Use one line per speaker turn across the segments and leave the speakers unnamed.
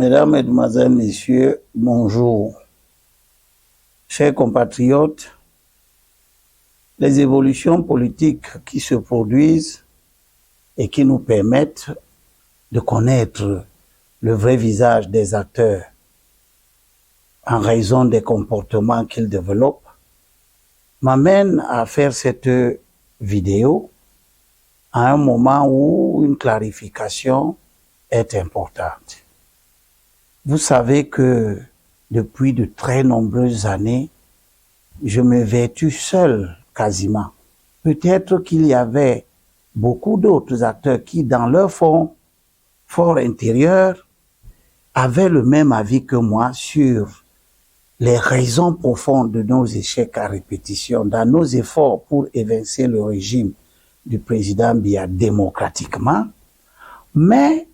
Mesdames, Mesdemoiselles, Messieurs, bonjour. Chers compatriotes, les évolutions politiques qui se produisent et qui nous permettent de connaître le vrai visage des acteurs en raison des comportements qu'ils développent m'amènent à faire cette vidéo à un moment où une clarification est importante. Vous savez que depuis de très nombreuses années, je me vertue seul quasiment. Peut-être qu'il y avait beaucoup d'autres acteurs qui, dans leur fort intérieur, avaient le même avis que moi sur les raisons profondes de nos échecs à répétition, dans nos efforts pour évincer le régime du président Biya démocratiquement, mais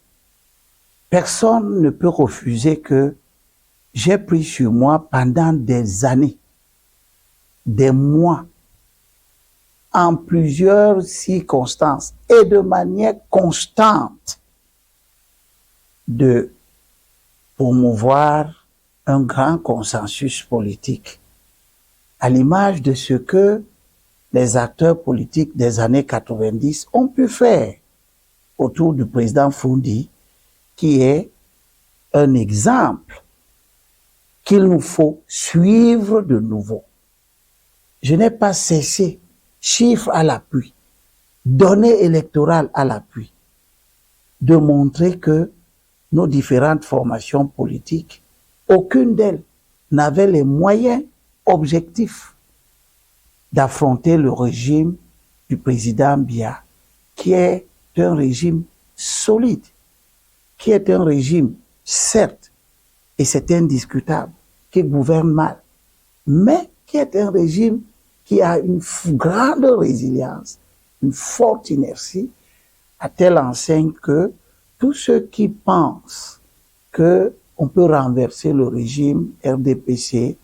personne ne peut refuser que j'ai pris sur moi pendant des années, des mois, en plusieurs circonstances et de manière constante de promouvoir un grand consensus politique, à l'image de ce que les acteurs politiques des années 90 ont pu faire autour du président Foundi, qui est un exemple qu'il nous faut suivre de nouveau. Je n'ai pas cessé, chiffres à l'appui, données électorales à l'appui, de montrer que nos différentes formations politiques, aucune d'elles n'avait les moyens objectifs d'affronter le régime du président Biya, qui est un régime solide, qui est un régime, certes, et c'est indiscutable, qui gouverne mal, mais qui est un régime qui a une grande résilience, une forte inertie, à telle enseigne que tous ceux qui pensent qu'on peut renverser le régime RDPC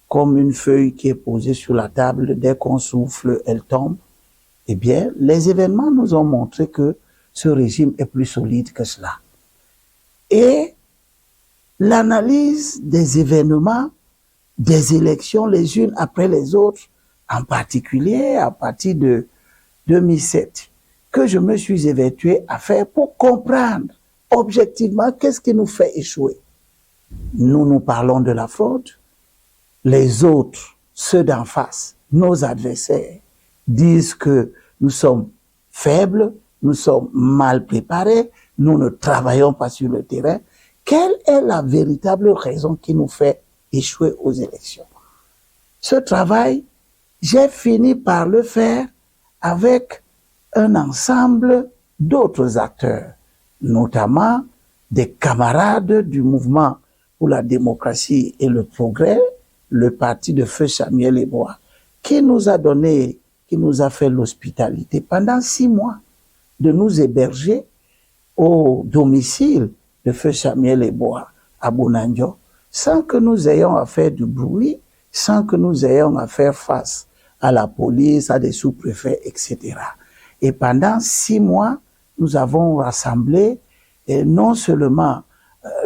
comme une feuille qui est posée sur la table, dès qu'on souffle, elle tombe, eh bien, les événements nous ont montré que ce régime est plus solide que cela. Et l'analyse des événements, des élections les unes après les autres, en particulier à partir de 2007, que je me suis évertué à faire pour comprendre objectivement qu'est-ce qui nous fait échouer. Nous parlons de la fraude, les autres, ceux d'en face, nos adversaires, disent que nous sommes faibles, nous sommes mal préparés, nous ne travaillons pas sur le terrain. Quelle est la véritable raison qui nous fait échouer aux élections? Ce travail, j'ai fini par le faire avec un ensemble d'autres acteurs, notamment des camarades du mouvement pour la démocratie et le progrès, le parti de Feu Samuel Eboa, qui nous a fait l'hospitalité pendant 6 mois de nous héberger au domicile de Feu Samuel Eboa à Bounandio, sans que nous ayons à faire du bruit, sans que nous ayons à faire face à la police, à des sous-préfets, etc. Et pendant 6 mois, nous avons rassemblé non seulement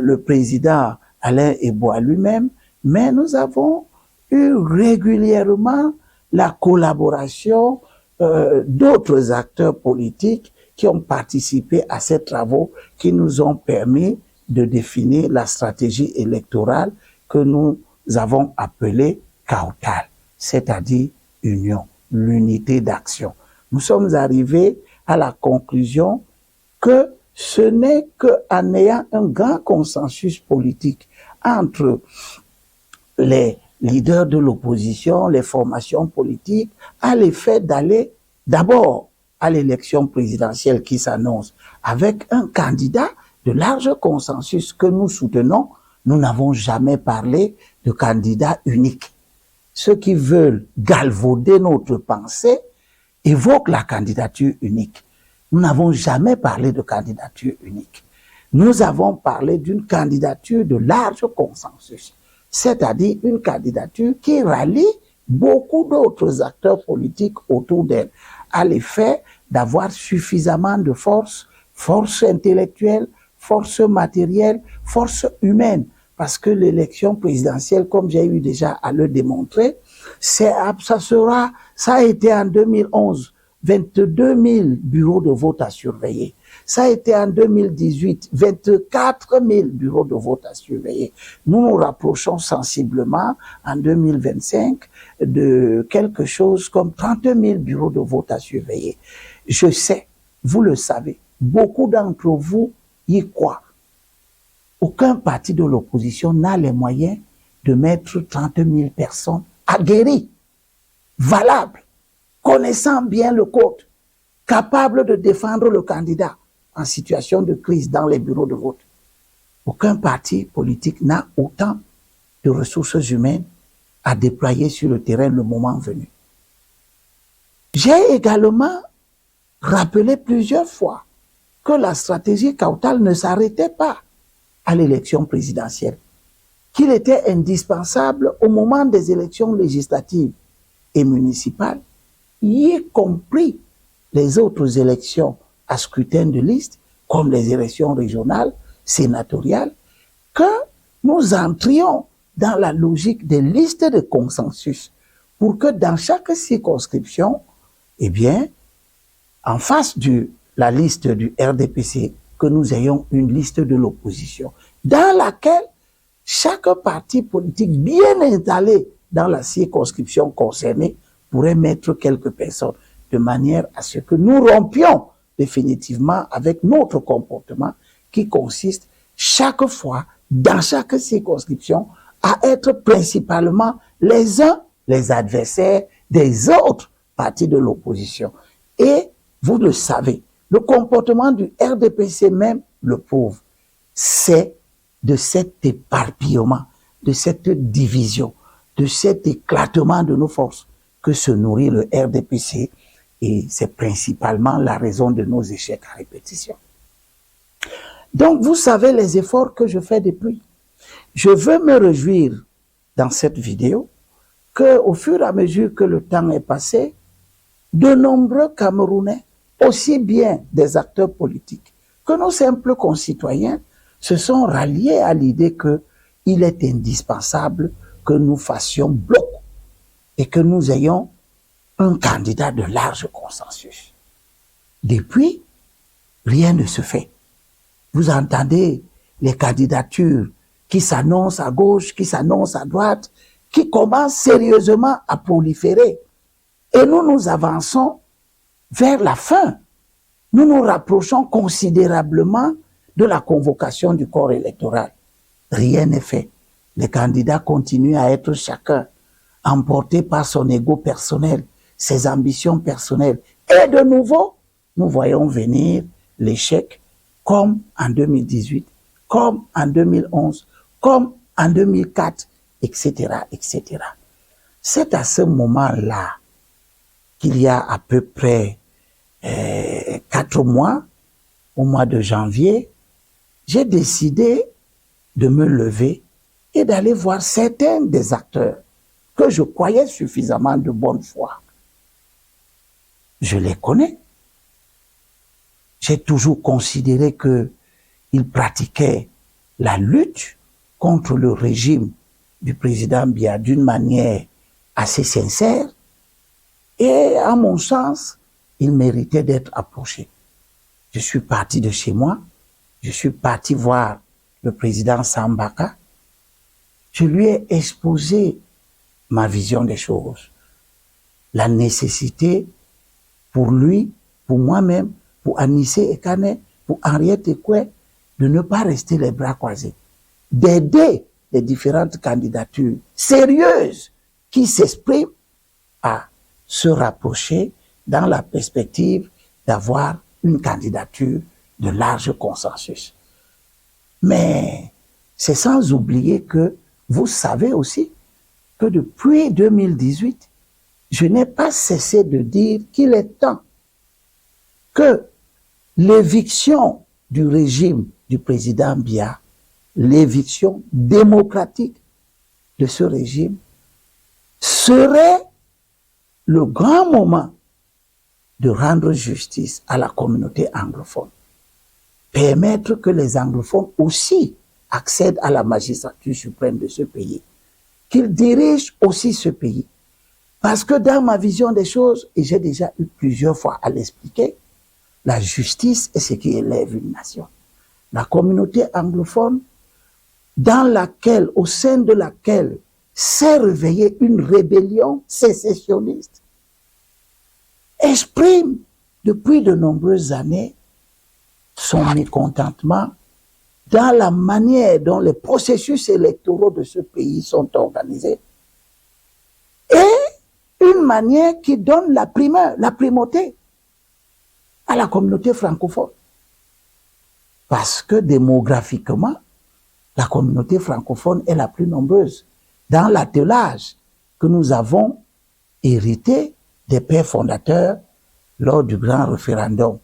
le président Alain Eboa lui-même, mais nous avons eu régulièrement la collaboration d'autres acteurs politiques qui ont participé à ces travaux qui nous ont permis de définir la stratégie électorale que nous avons appelée CAUTAL, c'est-à-dire Union, l'unité d'action. Nous sommes arrivés à la conclusion que ce n'est qu'en ayant un grand consensus politique entre les leaders de l'opposition, les formations politiques, à l'effet d'aller d'abord à l'élection présidentielle qui s'annonce avec un candidat de large consensus que nous soutenons. Nous n'avons jamais parlé de candidat unique. Ceux qui veulent galvauder notre pensée évoquent la candidature unique. Nous n'avons jamais parlé de candidature unique. Nous avons parlé d'une candidature de large consensus, c'est-à-dire une candidature qui rallie beaucoup d'autres acteurs politiques autour d'elle, à l'effet d'avoir suffisamment de force intellectuelle, force matérielle, force humaine. Parce que l'élection présidentielle, comme j'ai eu déjà à le démontrer, ça a été en 2011, 22 000 bureaux de vote à surveiller. Ça a été en 2018, 24 000 bureaux de vote à surveiller. Nous nous rapprochons sensiblement en 2025 de quelque chose comme 30 000 bureaux de vote à surveiller. Je sais, vous le savez, beaucoup d'entre vous y croient. Aucun parti de l'opposition n'a les moyens de mettre 30 000 personnes aguerries, valables, connaissant bien le code, capables de défendre le candidat en situation de crise dans les bureaux de vote. Aucun parti politique n'a autant de ressources humaines à déployer sur le terrain le moment venu. J'ai également rappelé plusieurs fois que la stratégie Kautal ne s'arrêtait pas à l'élection présidentielle, qu'il était indispensable au moment des élections législatives et municipales, y compris les autres élections à scrutin de liste, comme les élections régionales, sénatoriales, que nous entrions dans la logique des listes de consensus pour que dans chaque circonscription, eh bien, en face de la liste du RDPC, que nous ayons une liste de l'opposition, dans laquelle chaque parti politique bien installé dans la circonscription concernée pourrait mettre quelques personnes, de manière à ce que nous rompions définitivement avec notre comportement qui consiste chaque fois, dans chaque circonscription, à être principalement les uns les adversaires des autres partis de l'opposition. Et vous le savez, le comportement du RDPC même le prouve. C'est de cet éparpillement, de cette division, de cet éclatement de nos forces que se nourrit le RDPC, et c'est principalement la raison de nos échecs à répétition. Donc, vous savez les efforts que je fais depuis. Je veux me réjouir dans cette vidéo qu'au fur et à mesure que le temps est passé, de nombreux Camerounais, aussi bien des acteurs politiques que nos simples concitoyens, se sont ralliés à l'idée qu'il est indispensable que nous fassions bloc et que nous ayons un candidat de large consensus. Depuis, rien ne se fait. Vous entendez les candidatures qui s'annoncent à gauche, qui s'annoncent à droite, qui commencent sérieusement à proliférer. Et nous avançons vers la fin. Nous nous rapprochons considérablement de la convocation du corps électoral. Rien n'est fait. Les candidats continuent à être chacun emporté par son ego personnel, ses ambitions personnelles. Et de nouveau, nous voyons venir l'échec, comme en 2018, comme en 2011, comme en 2004, etc., etc. C'est à ce moment-là qu'il y a à peu près 4 mois, au mois de janvier, j'ai décidé de me lever et d'aller voir certains des acteurs que je croyais suffisamment de bonne foi. Je les connais. J'ai toujours considéré qu'ils pratiquaient la lutte contre le régime du président Biya d'une manière assez sincère et, à mon sens, ils méritaient d'être approchés. Je suis parti de chez moi, je suis parti voir le président Sambaka, je lui ai exposé ma vision des choses, la nécessité pour lui, pour moi-même, pour Anissé Ekane, pour Henriette Ekwe, de ne pas rester les bras croisés, d'aider les différentes candidatures sérieuses qui s'expriment à se rapprocher dans la perspective d'avoir une candidature de large consensus. Mais c'est sans oublier que vous savez aussi que depuis 2018, je n'ai pas cessé de dire qu'il est temps que l'éviction du régime du président Biya, l'éviction démocratique de ce régime, serait le grand moment de rendre justice à la communauté anglophone. permettre que les anglophones aussi accèdent à la magistrature suprême de ce pays, qu'ils dirigent aussi ce pays. Parce que dans ma vision des choses, et j'ai déjà eu plusieurs fois à l'expliquer, la justice est ce qui élève une nation. La communauté anglophone, dans laquelle, au sein de laquelle s'est réveillée une rébellion sécessionniste, exprime depuis de nombreuses années son mécontentement dans la manière dont les processus électoraux de ce pays sont organisés et une manière qui donne la primauté à la communauté francophone. Parce que démographiquement, la communauté francophone est la plus nombreuse dans l'attelage que nous avons hérité des pères fondateurs lors du grand référendum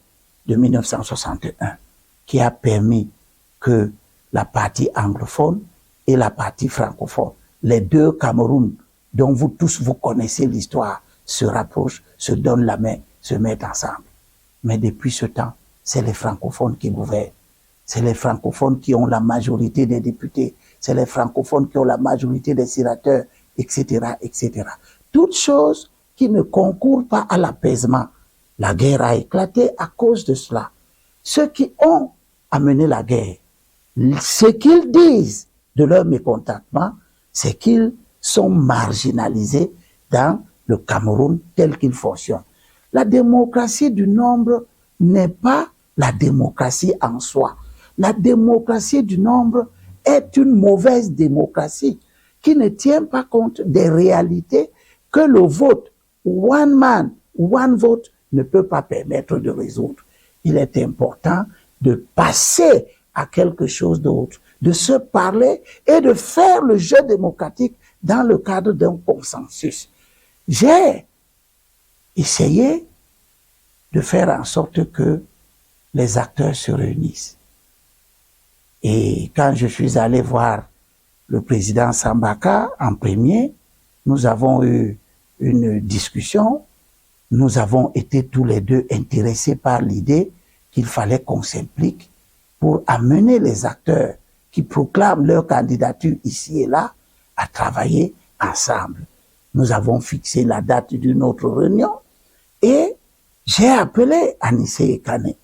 de 1961, qui a permis que la partie anglophone et la partie francophone, les deux Cameroun dont vous tous vous connaissez l'histoire, se rapprochent, se donnent la main, se mettent ensemble. Mais depuis ce temps, c'est les francophones qui gouvernent. C'est les francophones qui ont la majorité des députés. C'est les francophones qui ont la majorité des sénateurs, etc., etc. Toutes choses qui ne concourent pas à l'apaisement. La guerre a éclaté à cause de cela. Ceux qui ont amené la guerre, ce qu'ils disent de leur mécontentement, c'est qu'ils sont marginalisés dans le Cameroun tel qu'il fonctionne. La démocratie du nombre n'est pas la démocratie en soi. La démocratie du nombre est une mauvaise démocratie qui ne tient pas compte des réalités que le vote, one man, one vote, ne peut pas permettre de résoudre. Il est important de passer à quelque chose d'autre, de se parler et de faire le jeu démocratique dans le cadre d'un consensus. J'ai essayé de faire en sorte que les acteurs se réunissent. Et quand je suis allé voir le président Sambaka en premier, nous avons eu une discussion. Nous avons été tous les deux intéressés par l'idée qu'il fallait qu'on s'implique pour amener les acteurs qui proclament leur candidature ici et là à travailler ensemble. Nous avons fixé la date d'une autre réunion et j'ai appelé Anissé Ekane.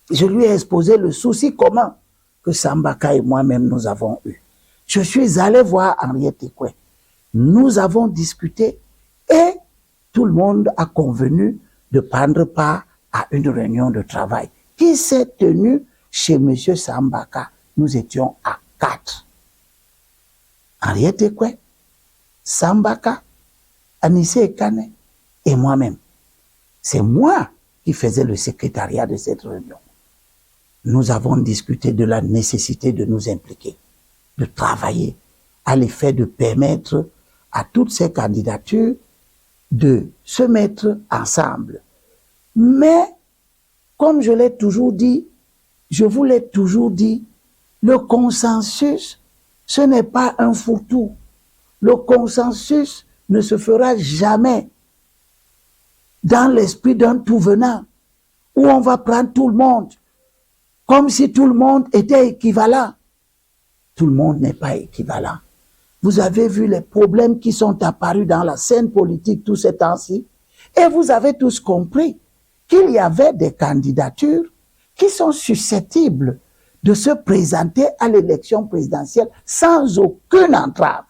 Je lui ai exposé le souci commun que Sambaka et moi-même nous avons eu. Je suis allé voir Henriette Ekwe. Nous avons discuté et tout le monde a convenu de prendre part à une réunion de travail qui s'est tenue chez M. Sambaka. Nous étions à 4. Henriette Ekwe, Sambaka, Anissé Ekane et moi-même. C'est moi qui faisais le secrétariat de cette réunion. Nous avons discuté de la nécessité de nous impliquer, de travailler à l'effet de permettre à toutes ces candidatures de se mettre ensemble. Mais, comme je l'ai toujours dit, je vous l'ai toujours dit, le consensus, ce n'est pas un fourre-tout. Le consensus ne se fera jamais dans l'esprit d'un tout venant, où on va prendre tout le monde, comme si tout le monde était équivalent. Tout le monde n'est pas équivalent. Vous avez vu les problèmes qui sont apparus dans la scène politique tous ces temps-ci, et vous avez tous compris qu'il y avait des candidatures qui sont susceptibles de se présenter à l'élection présidentielle sans aucune entrave.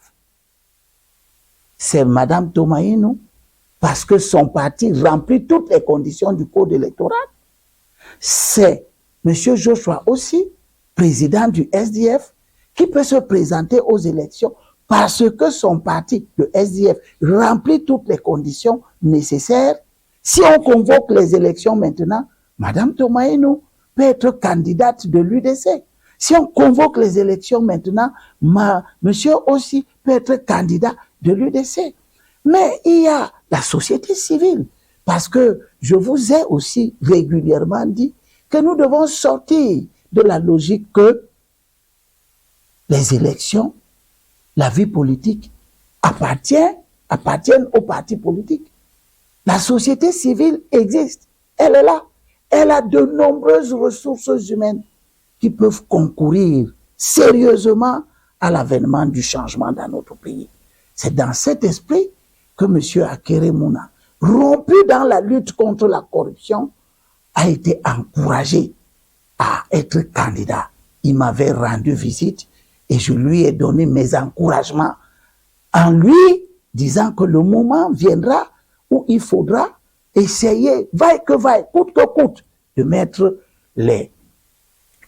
C'est Mme Tomaïnou, parce que son parti remplit toutes les conditions du code électoral. C'est M. Joshua aussi, président du SDF, qui peut se présenter aux élections parce que son parti, le SDF, remplit toutes les conditions nécessaires. Si on convoque les élections maintenant, Mme Tomaïnou peut être candidate de l'UDC. Si on convoque les élections maintenant, monsieur aussi peut être candidat de l'UDC. Mais il y a la société civile, parce que je vous ai aussi régulièrement dit que nous devons sortir de la logique que les élections, la vie politique appartiennent aux partis politiques. La société civile existe, elle est là. Elle a de nombreuses ressources humaines qui peuvent concourir sérieusement à l'avènement du changement dans notre pays. C'est dans cet esprit que M. Akeremouna, rompu dans la lutte contre la corruption, a été encouragé à être candidat. Il m'avait rendu visite et je lui ai donné mes encouragements en lui disant que le moment viendra où il faudra essayer, vaille que vaille, coûte que coûte, de mettre les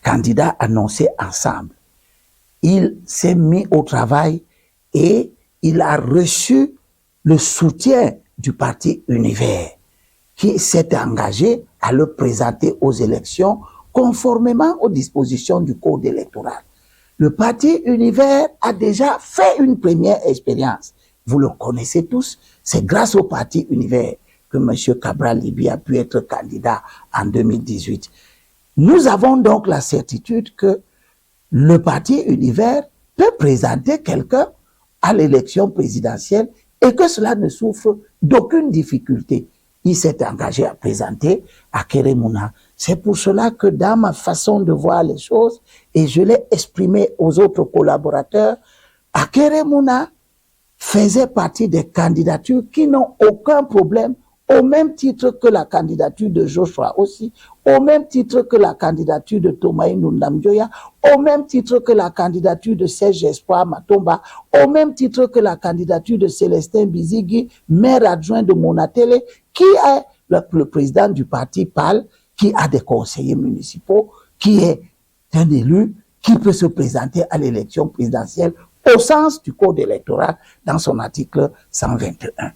candidats annoncés ensemble. Il s'est mis au travail et il a reçu le soutien du parti Univers qui s'est engagé à le présenter aux élections conformément aux dispositions du code électoral. Le parti Univers a déjà fait une première expérience. Vous le connaissez tous, c'est grâce au parti Univers que M. Cabral Libye a pu être candidat en 2018. Nous avons donc la certitude que le parti Univers peut présenter quelqu'un à l'élection présidentielle et que cela ne souffre d'aucune difficulté. Il s'est engagé à présenter Akeremouna. C'est pour cela que dans ma façon de voir les choses, et je l'ai exprimé aux autres collaborateurs, Akeremouna faisait partie des candidatures qui n'ont aucun problème, au même titre que la candidature de Joshua aussi, au même titre que la candidature de Thomas Ndamjoya, au même titre que la candidature de Serge Espoir Matomba, au même titre que la candidature de Célestin Bizigui, maire adjoint de Monatele, qui est le président du parti PAL, qui a des conseillers municipaux, qui est un élu, qui peut se présenter à l'élection présidentielle au sens du code électoral dans son article 121.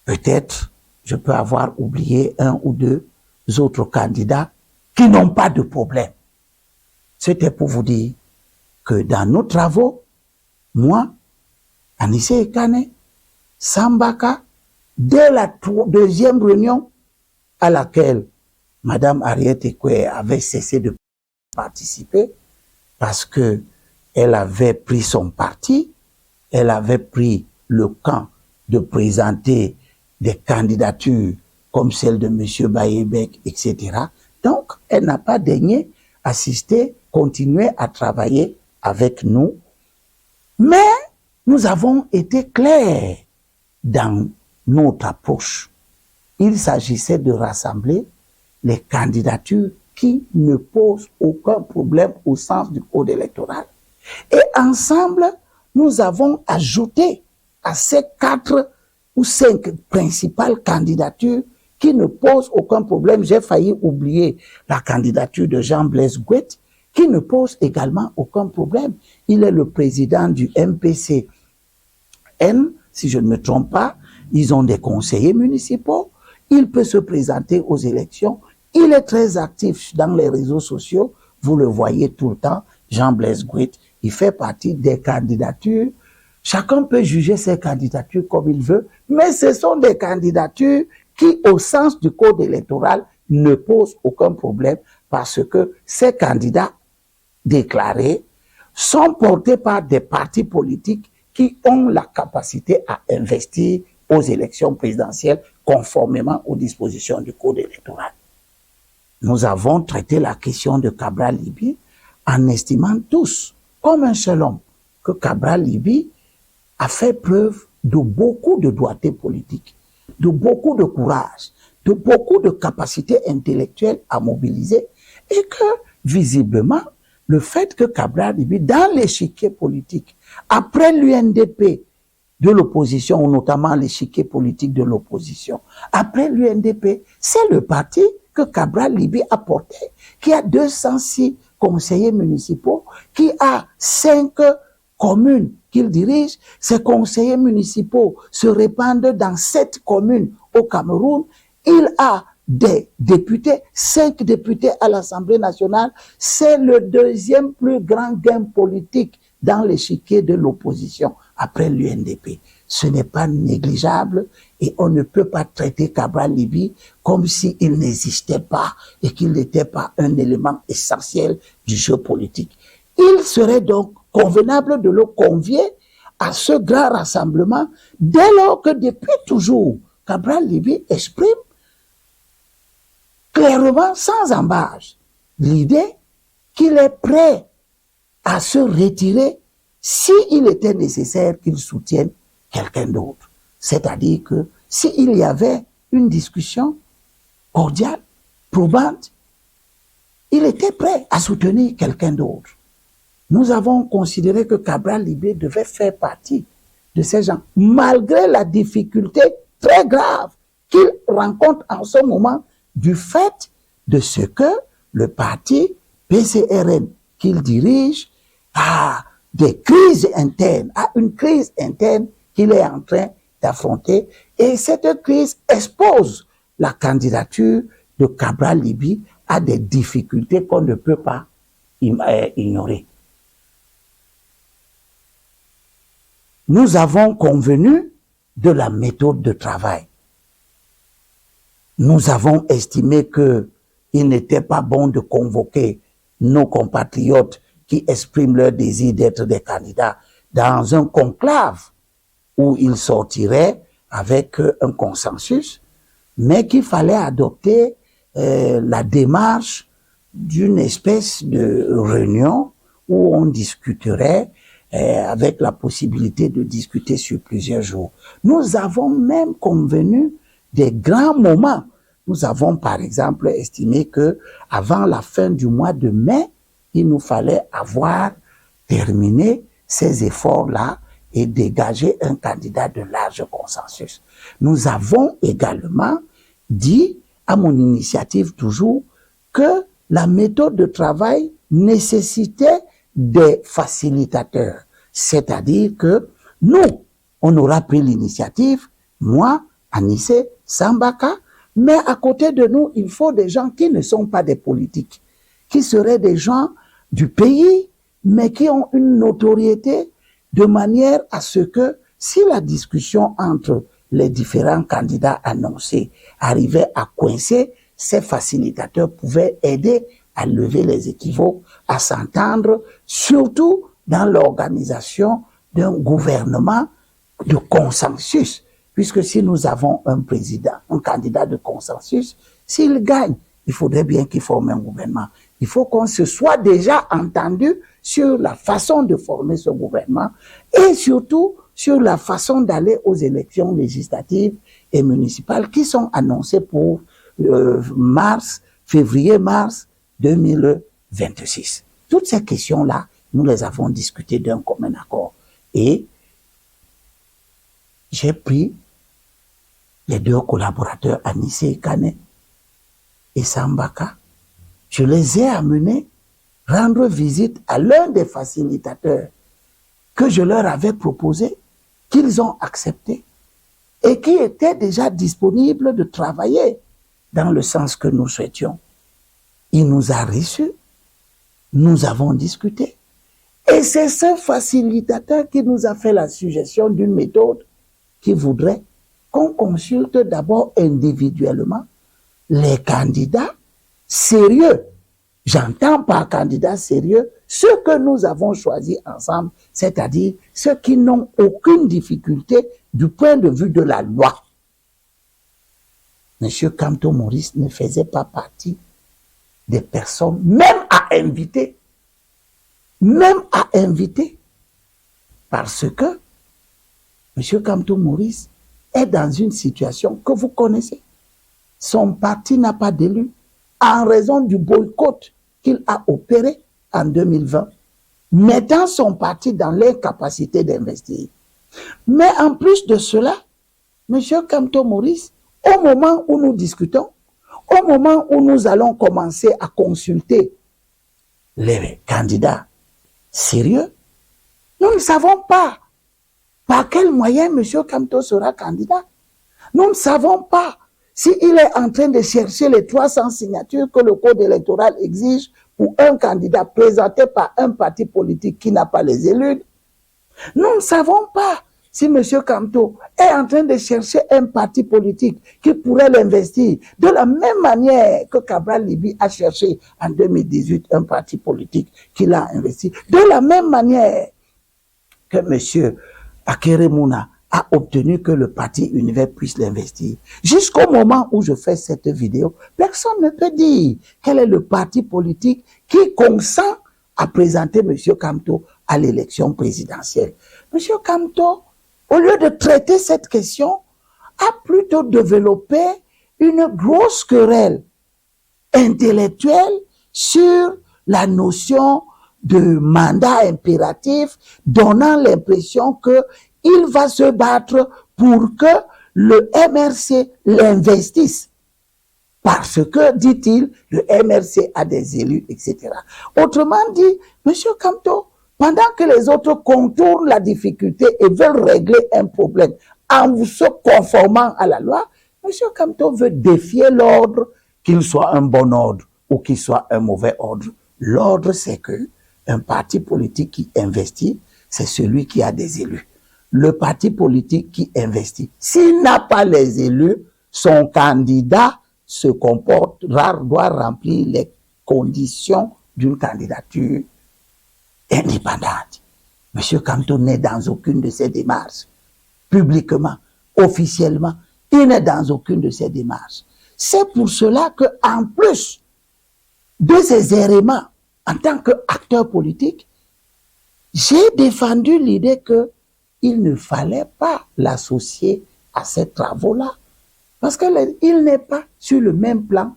Peut-être je peux avoir oublié un ou deux autres candidats qui n'ont pas de problème. C'était pour vous dire que dans nos travaux, moi, Anissé Ekane, Sambaka, dès la deuxième réunion à laquelle Mme Henriette Ekwe avait cessé de participer parce que elle avait pris son parti, elle avait pris le camp de présenter des candidatures comme celle de M. Bayebek, etc. Donc, elle n'a pas daigné assister, continuer à travailler avec nous. Mais nous avons été clairs dans notre approche. Il s'agissait de rassembler les candidatures qui ne posent aucun problème au sens du code électoral. Et ensemble, nous avons ajouté à ces 4 ou 5 principales candidatures qui ne posent aucun problème. J'ai failli oublier la candidature de Jean-Blaise Gouet, qui ne pose également aucun problème. Il est le président du MPCN, si je ne me trompe pas. Ils ont des conseillers municipaux. Il peut se présenter aux élections. Il est très actif dans les réseaux sociaux. Vous le voyez tout le temps. Jean-Blaise Gouet, il fait partie des candidatures. Chacun peut juger ses candidatures comme il veut, mais ce sont des candidatures qui, au sens du code électoral, ne posent aucun problème parce que ces candidats déclarés sont portés par des partis politiques qui ont la capacité à investir aux élections présidentielles conformément aux dispositions du code électoral. Nous avons traité la question de Cabral Libye en estimant tous, comme un seul homme, que Cabral Libye a fait preuve de beaucoup de doigté politique, de beaucoup de courage, de beaucoup de capacité intellectuelle à mobiliser et que, visiblement, le fait que Cabral Libye, dans l'échiquier politique, après l'UNDP de l'opposition, ou notamment l'échiquier politique de l'opposition, après l'UNDP, c'est le parti que Cabral Libye a porté, qui a 206 conseillers municipaux, qui a 5 communes qu'il dirige. Ces conseillers municipaux se répandent dans 7 communes au Cameroun. Il a des députés, 5 députés à l'Assemblée nationale. C'est le deuxième plus grand gain politique dans l'échiquier de l'opposition après l'UNDP. Ce n'est pas négligeable et on ne peut pas traiter Cabral Libye comme s'il n'existait pas et qu'il n'était pas un élément essentiel du jeu politique. Il serait donc convenable de le convier à ce grand rassemblement dès lors que depuis toujours, Cabral Libye exprime clairement, sans embâche, l'idée qu'il est prêt à se retirer s'il était nécessaire qu'il soutienne quelqu'un d'autre. C'est-à-dire que s'il y avait une discussion cordiale, probante, il était prêt à soutenir quelqu'un d'autre. Nous avons considéré que Cabral Libé devait faire partie de ces gens, malgré la difficulté très grave qu'il rencontre en ce moment du fait de ce que le parti PCRN qu'il dirige a des crises internes, a une crise interne qu'il est en train d'affronter, et cette crise expose la candidature de Cabral Libye à des difficultés qu'on ne peut pas ignorer. Nous avons convenu de la méthode de travail. Nous avons estimé qu'il n'était pas bon de convoquer nos compatriotes qui expriment leur désir d'être des candidats dans un conclave où ils sortiraient avec un consensus, mais qu'il fallait adopter la démarche d'une espèce de réunion où on discuterait avec la possibilité de discuter sur plusieurs jours. Nous avons même convenu des grands moments. Nous avons par exemple estimé que avant la fin du mois de mai, il nous fallait avoir terminé ces efforts-là et dégager un candidat de large consensus. Nous avons également dit, à mon initiative toujours, que la méthode de travail nécessitait des facilitateurs. C'est-à-dire que nous, on aura pris l'initiative, moi, Anissé, Sambaka, mais à côté de nous, il faut des gens qui ne sont pas des politiques, qui seraient des gens du pays, mais qui ont une notoriété de manière à ce que si la discussion entre les différents candidats annoncés arrivait à coincer, ces facilitateurs pouvaient aider à lever les équivoques, à s'entendre, surtout dans l'organisation d'un gouvernement de consensus. Puisque si nous avons un président, un candidat de consensus, s'il gagne, il faudrait bien qu'il forme un gouvernement. Il faut qu'on se soit déjà entendu sur la façon de former ce gouvernement et surtout sur la façon d'aller aux élections législatives et municipales qui sont annoncées pour février-mars 2026. Toutes ces questions-là, nous les avons discutées d'un commun accord. Et j'ai pris les deux collaborateurs, Anissé Kane et Sambaka. Je les ai amenés rendre visite à l'un des facilitateurs que je leur avais proposé, qu'ils ont accepté et qui était déjà disponible de travailler dans le sens que nous souhaitions. Il nous a reçus, nous avons discuté. Et c'est ce facilitateur qui nous a fait la suggestion d'une méthode qui voudrait qu'on consulte d'abord individuellement les candidats sérieux. J'entends par candidats sérieux ceux que nous avons choisis ensemble, c'est-à-dire ceux qui n'ont aucune difficulté du point de vue de la loi. Monsieur Kamto Maurice ne faisait pas partie des personnes, même à inviter, parce que Monsieur Kamto Maurice est dans une situation que vous connaissez. Son parti n'a pas d'élu en raison du boycott qu'il a opéré en 2020, mettant son parti dans l'incapacité d'investir. Mais en plus de cela, M. Kamto Maurice, au moment où nous discutons, au moment où nous allons commencer à consulter les candidats sérieux, nous ne savons pas par quel moyen M. Kamto sera candidat. Nous ne savons pas s'il est en train de chercher les 300 signatures que le code électoral exige pour un candidat présenté par un parti politique qui n'a pas les élus. Nous ne savons pas si M. Kamto est en train de chercher un parti politique qui pourrait l'investir de la même manière que Cabral Libye a cherché en 2018 un parti politique qui l'a investi, de la même manière que M. Akeremouna a obtenu que le parti Univers puisse l'investir. Jusqu'au moment où je fais cette vidéo, personne ne peut dire quel est le parti politique qui consent à présenter M. Kamto à l'élection présidentielle. M. Kamto, au lieu de traiter cette question, a plutôt développé une grosse querelle intellectuelle sur la notion de mandat impératif, donnant l'impression qu'il va se battre pour que le MRC l'investisse. Parce que, dit-il, le MRC a des élus, etc. Autrement dit, M. Kamto, pendant que les autres contournent la difficulté et veulent régler un problème en se conformant à la loi, M. Kamto veut défier l'ordre, qu'il soit un bon ordre ou qu'il soit un mauvais ordre. L'ordre, c'est que un parti politique qui investit, c'est celui qui a des élus. Le parti politique qui investit, s'il n'a pas les élus, son candidat se comporte, doit remplir les conditions d'une candidature indépendante. M. Kamto n'est dans aucune de ces démarches. Publiquement, officiellement, il n'est dans aucune de ces démarches. C'est pour cela qu'en plus de ces éléments, en tant qu'acteur politique, j'ai défendu l'idée qu'il ne fallait pas l'associer à ces travaux-là. Parce qu'il n'est pas sur le même plan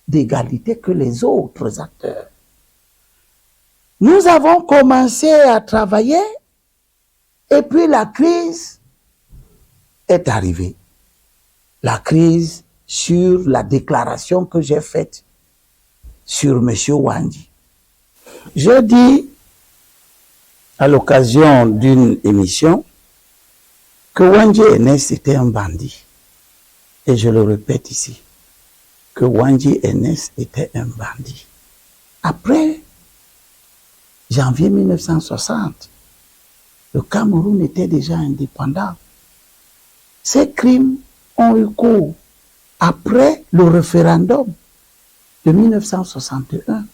d'égalité que les autres acteurs. Nous avons commencé à travailler et puis la crise est arrivée. La crise sur la déclaration que j'ai faite sur M. Wandji. Je dis à l'occasion d'une émission que Wandji Ernest était un bandit. Et je le répète ici, que Wandji Ernest était un bandit. Après janvier 1960, le Cameroun était déjà indépendant. Ces crimes ont eu cours après le référendum de 1961.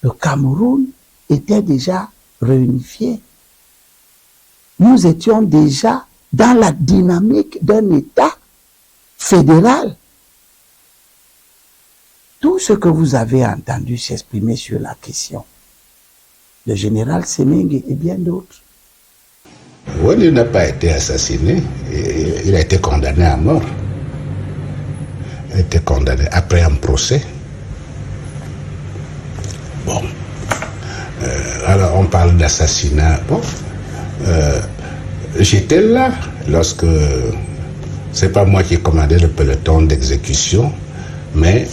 Le Cameroun était déjà réunifié. Nous étions déjà dans la dynamique d'un État fédéral. Tout ce que vous avez entendu s'exprimer sur la question, le général Semengue et bien d'autres.
Wandji n'a pas été assassiné, il a été condamné à mort. Il a été condamné après un procès. Bon. Alors on parle d'assassinat. Bon. J'étais là lorsque, c'est pas moi qui commandais le peloton d'exécution, mais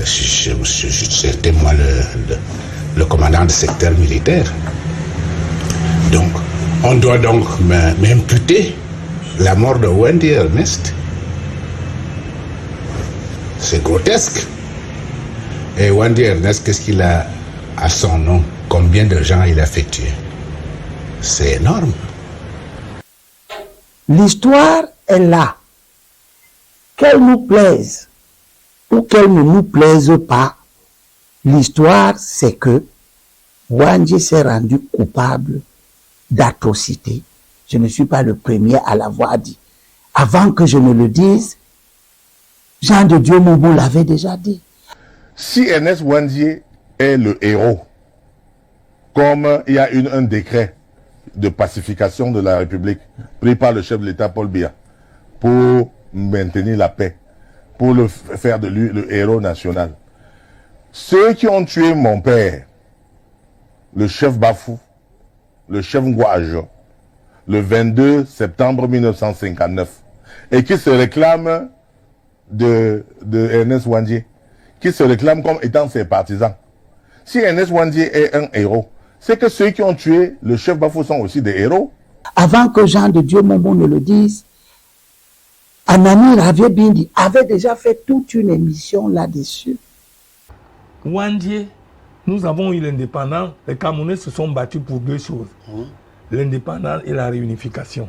c'était moi le commandant du secteur militaire. Donc, on doit donc m'imputer la mort de Wandji Ernest. C'est grotesque. Et Wandji Ernest, qu'est-ce qu'il a à son nom? Combien de gens il a fait tuer? C'est énorme.
L'histoire est là. Qu'elle nous plaise ou qu'elle ne nous plaise pas, l'histoire, c'est que Wandji s'est rendu coupable d'atrocité. Je ne suis pas le premier à l'avoir dit. Avant que je ne le dise, Jean de Dieu Moubou l'avait déjà dit.
Si Ernest Wandji est le héros, comme il y a un décret de pacification de la République pris par le chef de l'État Paul Biya pour maintenir la paix, pour faire de lui le héros national. Ceux qui ont tué mon père, le chef Bafou, le chef Ngouajo, le 22 septembre 1959, et qui se réclament de Ernest Wandji, qui se réclament comme étant ses partisans. Si Ernest Wandji est un héros, c'est que ceux qui ont tué le chef Bafou sont aussi des héros.
Avant que Jean de Dieu Momo ne le dise, Anani Ravier-Bindi avait déjà fait toute une émission là-dessus.
Wandji, nous avons eu l'indépendance. Les Camerounais se sont battus pour deux choses. L'indépendance et la réunification.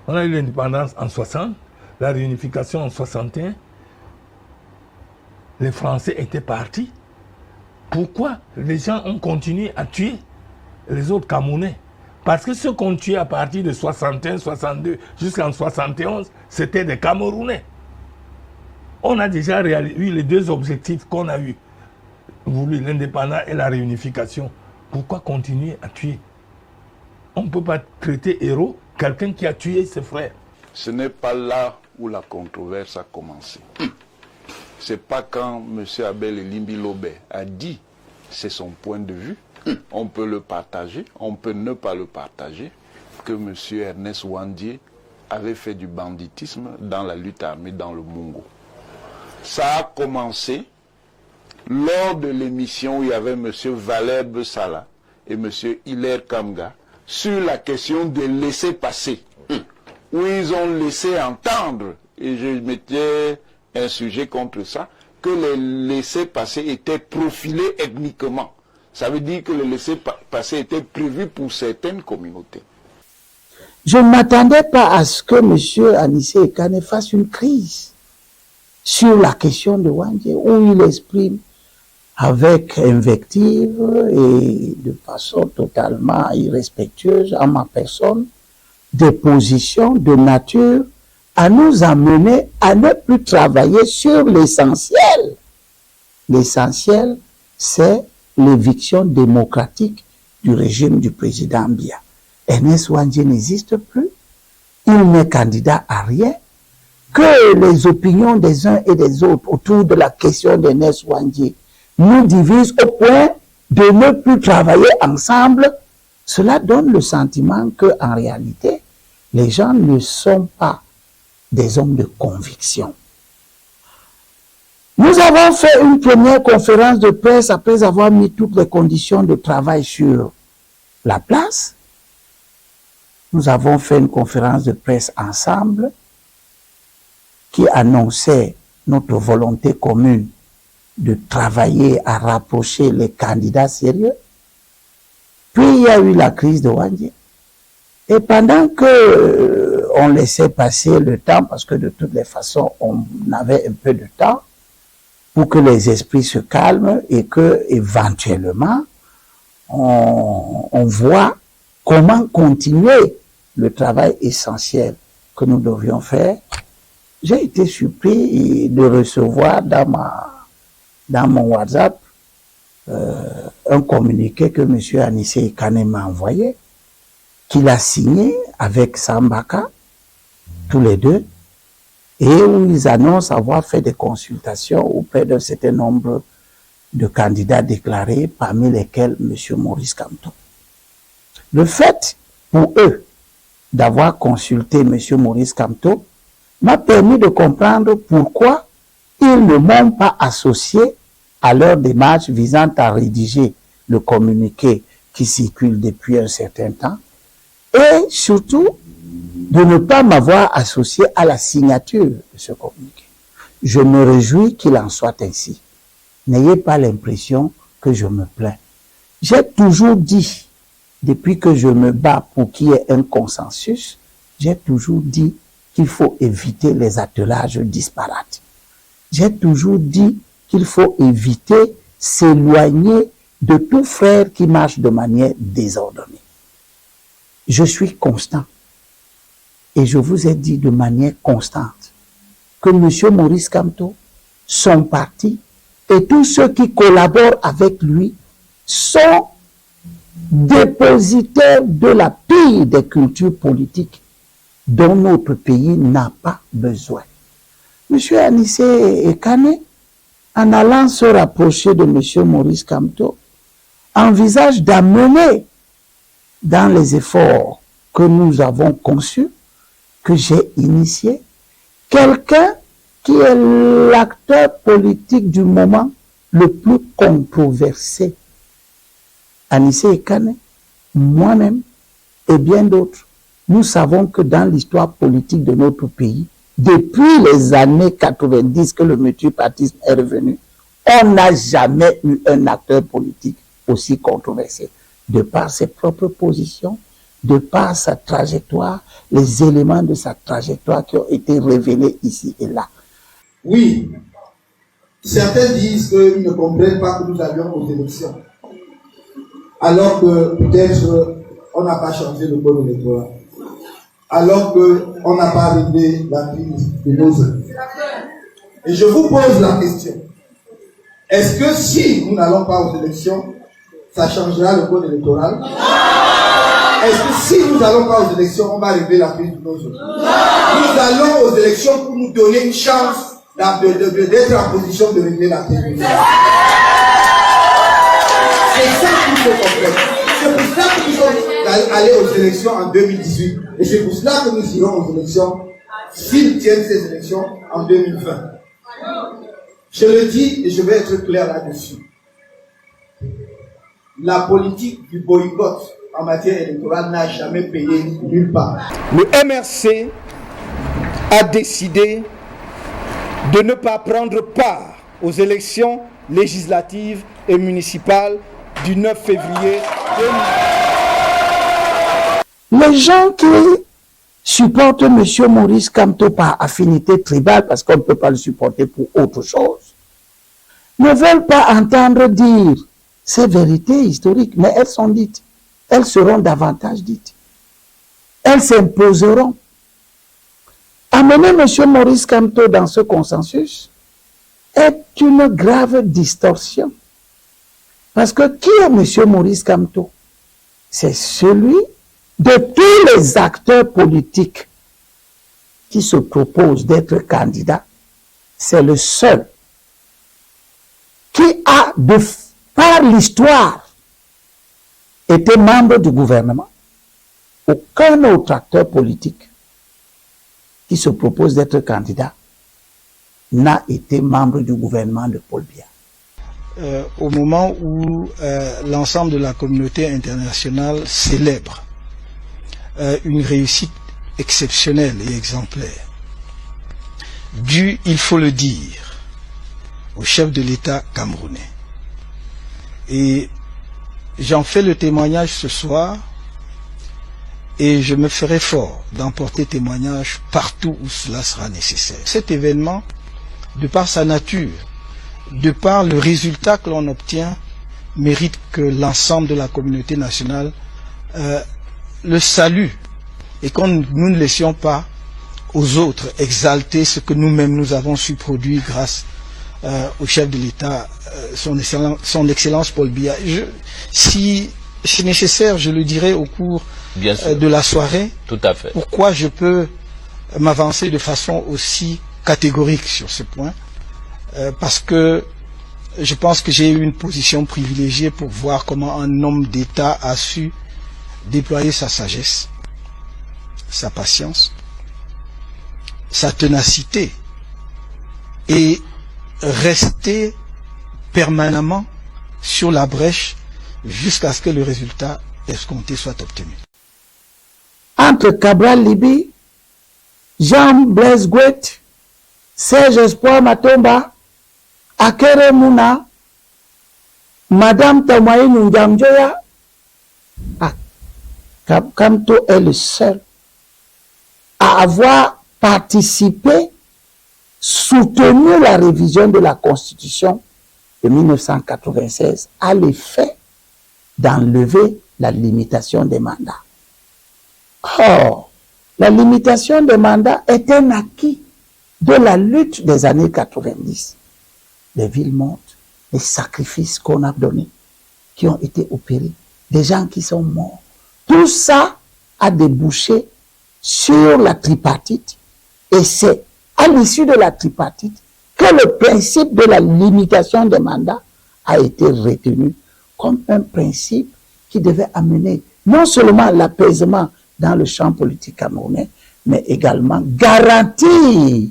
On a eu l'indépendance en 60, la réunification en 61. Les Français étaient partis. Pourquoi les gens ont continué à tuer les autres Camerounais? Parce que ceux qu'on tuait à partir de 61, 62 jusqu'en 71, c'était des Camerounais. On a déjà eu les deux objectifs qu'on a eu. Voulu l'indépendance et la réunification. Pourquoi continuer à tuer? On ne peut pas traiter héros quelqu'un qui a tué ses frères.
Ce n'est pas là où la controverse a commencé. C'est pas quand M. Abel Elimbi Lobé a dit, c'est son point de vue, on peut le partager, on peut ne pas le partager, que M. Ernest Ouandié avait fait du banditisme dans la lutte armée dans le Mungo. Ça a commencé lors de l'émission où il y avait M. Valère Bessala et M. Hilaire Kamga sur la question des laissés-passer, où ils ont laissé entendre, et je mettais un sujet contre ça, que les laissés-passer étaient profilés ethniquement. Ça veut dire que les laissés-passer étaient prévus pour certaines communautés.
Je ne m'attendais pas à ce que M. Anissé Ekane fasse une crise sur la question de Ouandié, où il exprime avec invective et de façon totalement irrespectueuse en ma personne des positions de nature à nous amener à ne plus travailler sur l'essentiel. L'essentiel, c'est l'éviction démocratique du régime du président Biya. Ernest Ouandié n'existe plus. Il n'est candidat à rien. Que les opinions des uns et des autres autour de la question d'Ernest Ouandié nous divisent au point de ne plus travailler ensemble, cela donne le sentiment qu'en réalité, les gens ne sont pas des hommes de conviction. Nous avons fait une première conférence de presse après avoir mis toutes les conditions de travail sur la place. Nous avons fait une conférence de presse ensemble qui annonçait notre volonté commune de travailler à rapprocher les candidats sérieux. Puis il y a eu la crise de Ouandié. Et pendant que on laissait passer le temps, parce que de toutes les façons, on avait un peu de temps pour que les esprits se calment et que, éventuellement, on voit comment continuer le travail essentiel que nous devions faire. J'ai été surpris de recevoir dans mon WhatsApp un communiqué que M. Anissé Ekane m'a envoyé, qu'il a signé avec Sambaka, tous les deux, et où ils annoncent avoir fait des consultations auprès d'un certain nombre de candidats déclarés, parmi lesquels M. Maurice Kamto. Le fait pour eux d'avoir consulté M. Maurice Kamto m'a permis de comprendre pourquoi ils ne m'ont pas associé à leur démarche visant à rédiger le communiqué qui circule depuis un certain temps, et surtout de ne pas m'avoir associé à la signature de ce communiqué. Je me réjouis qu'il en soit ainsi. N'ayez pas l'impression que je me plains. J'ai toujours dit, depuis que je me bats pour qu'il y ait un consensus, j'ai toujours dit qu'il faut éviter les attelages disparates. J'ai toujours dit qu'il faut éviter s'éloigner de tout frère qui marche de manière désordonnée. Je suis constant. Et je vous ai dit de manière constante que M. Maurice Kamto, son parti et tous ceux qui collaborent avec lui sont dépositaires de la pire des cultures politiques dont notre pays n'a pas besoin. M. Anissé Ekane, en allant se rapprocher de M. Maurice Kamto, envisage d'amener dans les efforts que nous avons conçus, que j'ai initiés, quelqu'un qui est l'acteur politique du moment le plus controversé. Anissé Ekane, moi-même et bien d'autres, nous savons que dans l'histoire politique de notre pays, depuis les années 90 que le multipartisme est revenu, on n'a jamais eu un acteur politique aussi controversé, de par ses propres positions, de par sa trajectoire, les éléments de sa trajectoire qui ont été révélés ici et là.
Oui, certains disent qu'ils ne comprennent pas que nous allions aux élections, alors que peut-être on n'a pas changé le code électoral, alors qu'on n'a pas réglé la crise de nos œuvres. Et je vous pose la question. Est-ce que si nous n'allons pas aux élections, ça changera le code électoral? Est-ce que si nous n'allons pas aux élections, on va régler la crise de nos œuvres? Nous allons aux élections pour nous donner une chance d'être en position de régler la crise de nos œuvres. C'est ça qu'il faut comprendre. C'est pour ça que nous sommes allés aux élections en 2018. Et c'est pour cela que nous irons aux élections, s'ils tiennent ces élections, en 2020. Je le dis et je vais être clair là-dessus. La politique du boycott en matière électorale n'a jamais payé nulle part.
Le MRC a décidé de ne pas prendre part aux élections législatives et municipales du 9 février 2020.
Les gens qui supportent M. Maurice Kamto par affinité tribale, parce qu'on ne peut pas le supporter pour autre chose, ne veulent pas entendre dire ces vérités historiques, mais elles sont dites. Elles seront davantage dites. Elles s'imposeront. Amener M. Maurice Kamto dans ce consensus est une grave distorsion. Parce que qui est M. Maurice Kamto? C'est celui de tous les acteurs politiques qui se proposent d'être candidats. C'est le seul qui a, par l'histoire, été membre du gouvernement. Aucun autre acteur politique qui se propose d'être candidat n'a été membre du gouvernement de Paul Biya.
Au moment où l'ensemble de la communauté internationale célèbre une réussite exceptionnelle et exemplaire, due, il faut le dire, au chef de l'État camerounais. Et j'en fais le témoignage ce soir et je me ferai fort d'emporter témoignage partout où cela sera nécessaire. Cet événement, de par sa nature, de par le résultat que l'on obtient, mérite que l'ensemble de la communauté nationale le salue et que nous ne laissions pas aux autres exalter ce que nous-mêmes nous avons su produire grâce au chef de l'État, son Excellence Paul Biya. Si c'est nécessaire, je le dirai au cours de la soirée.
Tout à fait.
Pourquoi je peux m'avancer de façon aussi catégorique sur ce point, parce que je pense que j'ai eu une position privilégiée pour voir comment un homme d'État a su déployer sa sagesse, sa patience, sa ténacité et rester permanemment sur la brèche jusqu'à ce que le résultat escompté soit obtenu.
Entre Cabral Libi, Jean-Blaise Gouet, Serge Espoir Matomba, Akere Mouna, Madame Tamaï Nungamjoya, Kamto est le seul à avoir participé, soutenu la révision de la Constitution de 1996 à l'effet d'enlever la limitation des mandats. Or, la limitation des mandats est un acquis de la lutte des années 90. Les villes montent, les sacrifices qu'on a donnés, qui ont été opérés, des gens qui sont morts. Tout ça a débouché sur la tripartite et c'est à l'issue de la tripartite que le principe de la limitation des mandats a été retenu comme un principe qui devait amener non seulement l'apaisement dans le champ politique camerounais, mais également garantir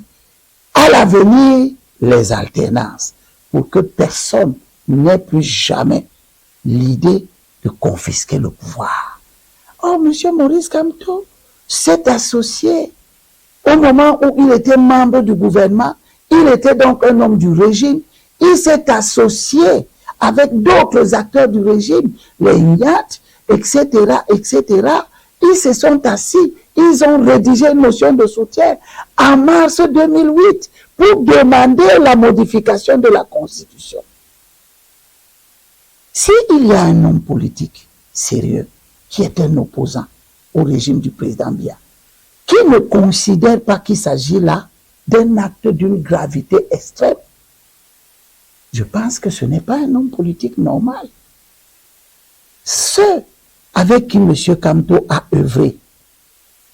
à l'avenir les alternances pour que personne n'ait plus jamais l'idée de confisquer le pouvoir. Oh, M. Maurice Kamto s'est associé au moment où il était membre du gouvernement. Il était donc un homme du régime. Il s'est associé avec d'autres acteurs du régime, les Nyat, etc., etc. Ils se sont assis, ils ont rédigé une motion de soutien en mars 2008 pour demander la modification de la Constitution. S'il y a un homme politique sérieux qui est un opposant au régime du président Biya, qui ne considère pas qu'il s'agit là d'un acte d'une gravité extrême, je pense que ce n'est pas un homme politique normal. Ceux avec qui M. Kamto a œuvré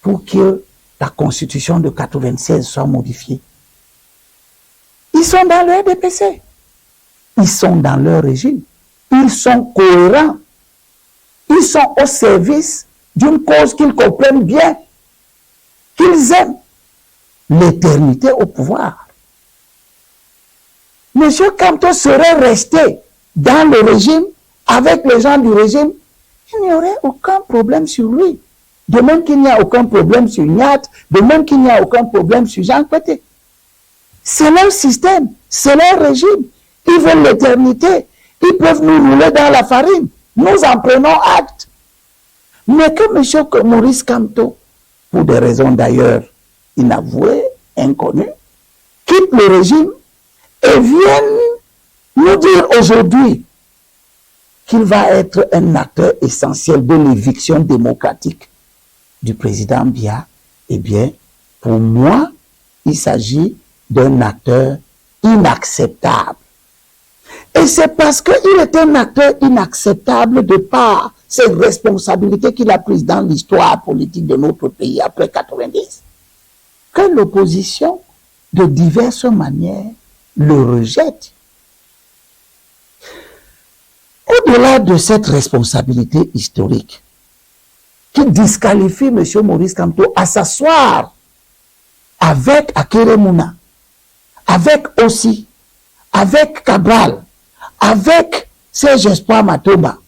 pour que la constitution de 1996 soit modifiée, ils sont dans le RDPC, ils sont dans leur régime, ils sont cohérents, ils sont au service d'une cause qu'ils comprennent bien, qu'ils aiment, l'éternité au pouvoir. M. Kamto serait resté dans le régime, avec les gens du régime, il n'y aurait aucun problème sur lui. De même qu'il n'y a aucun problème sur Nyat, de même qu'il n'y a aucun problème sur Jean Pété. C'est leur système, c'est leur régime. Ils veulent l'éternité. Ils peuvent nous rouler dans la farine. Nous en prenons acte. Mais que M. Maurice Kamto, pour des raisons d'ailleurs inavouées, inconnues, quitte le régime et vienne nous dire aujourd'hui qu'il va être un acteur essentiel de l'éviction démocratique du président Biya, eh bien, pour moi, il s'agit d'un acteur inacceptable. Et c'est parce qu'il est un acteur inacceptable de par ses responsabilités qu'il a prises dans l'histoire politique de notre pays après 90, que l'opposition, de diverses manières, le rejette. Au-delà de cette responsabilité historique, qui disqualifie M. Maurice Kamto à s'asseoir avec Akere Mouna, avec Ossi, avec Cabral, avec Serge Espoir Matomba,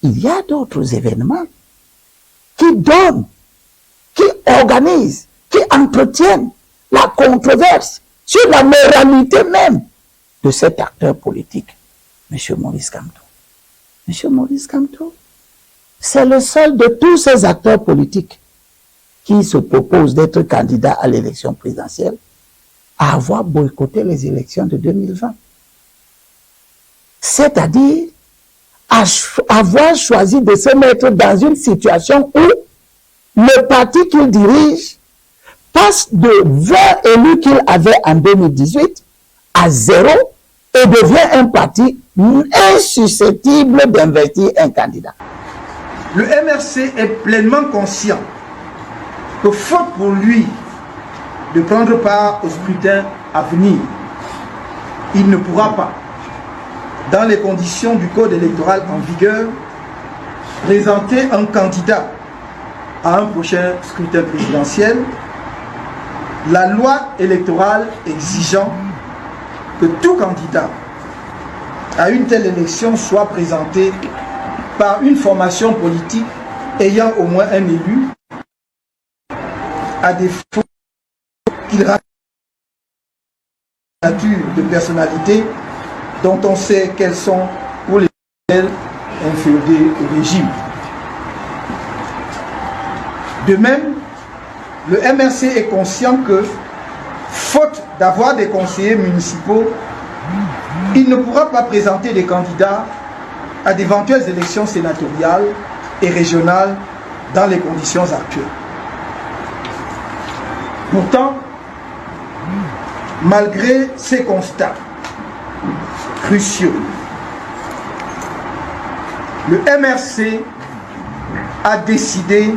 il y a d'autres événements qui donnent, qui organisent, qui entretiennent la controverse sur la moralité même de cet acteur politique, M. Maurice Kamto. M. Maurice Kamto, c'est le seul de tous ces acteurs politiques qui se proposent d'être candidat à l'élection présidentielle à avoir boycotté les élections de 2020. C'est-à-dire avoir choisi de se mettre dans une situation où le parti qu'il dirige passe de 20 élus qu'il avait en 2018 à 0 et devient un parti insusceptible d'investir un candidat.
Le MRC est pleinement conscient que faute pour lui de prendre part au scrutin à venir, il ne pourra pas, dans les conditions du code électoral en vigueur, présenter un candidat à un prochain scrutin présidentiel, la loi électorale exigeant que tout candidat à une telle élection soit présenté par une formation politique ayant au moins un élu, à défaut qu'il rate la nature de personnalité dont on sait qu'elles sont pour lesquelles inféodées au régime. De même, le MRC est conscient que, faute d'avoir des conseillers municipaux, il ne pourra pas présenter des candidats à d'éventuelles élections sénatoriales et régionales dans les conditions actuelles. Pourtant, malgré ces constats cruciaux, le MRC a décidé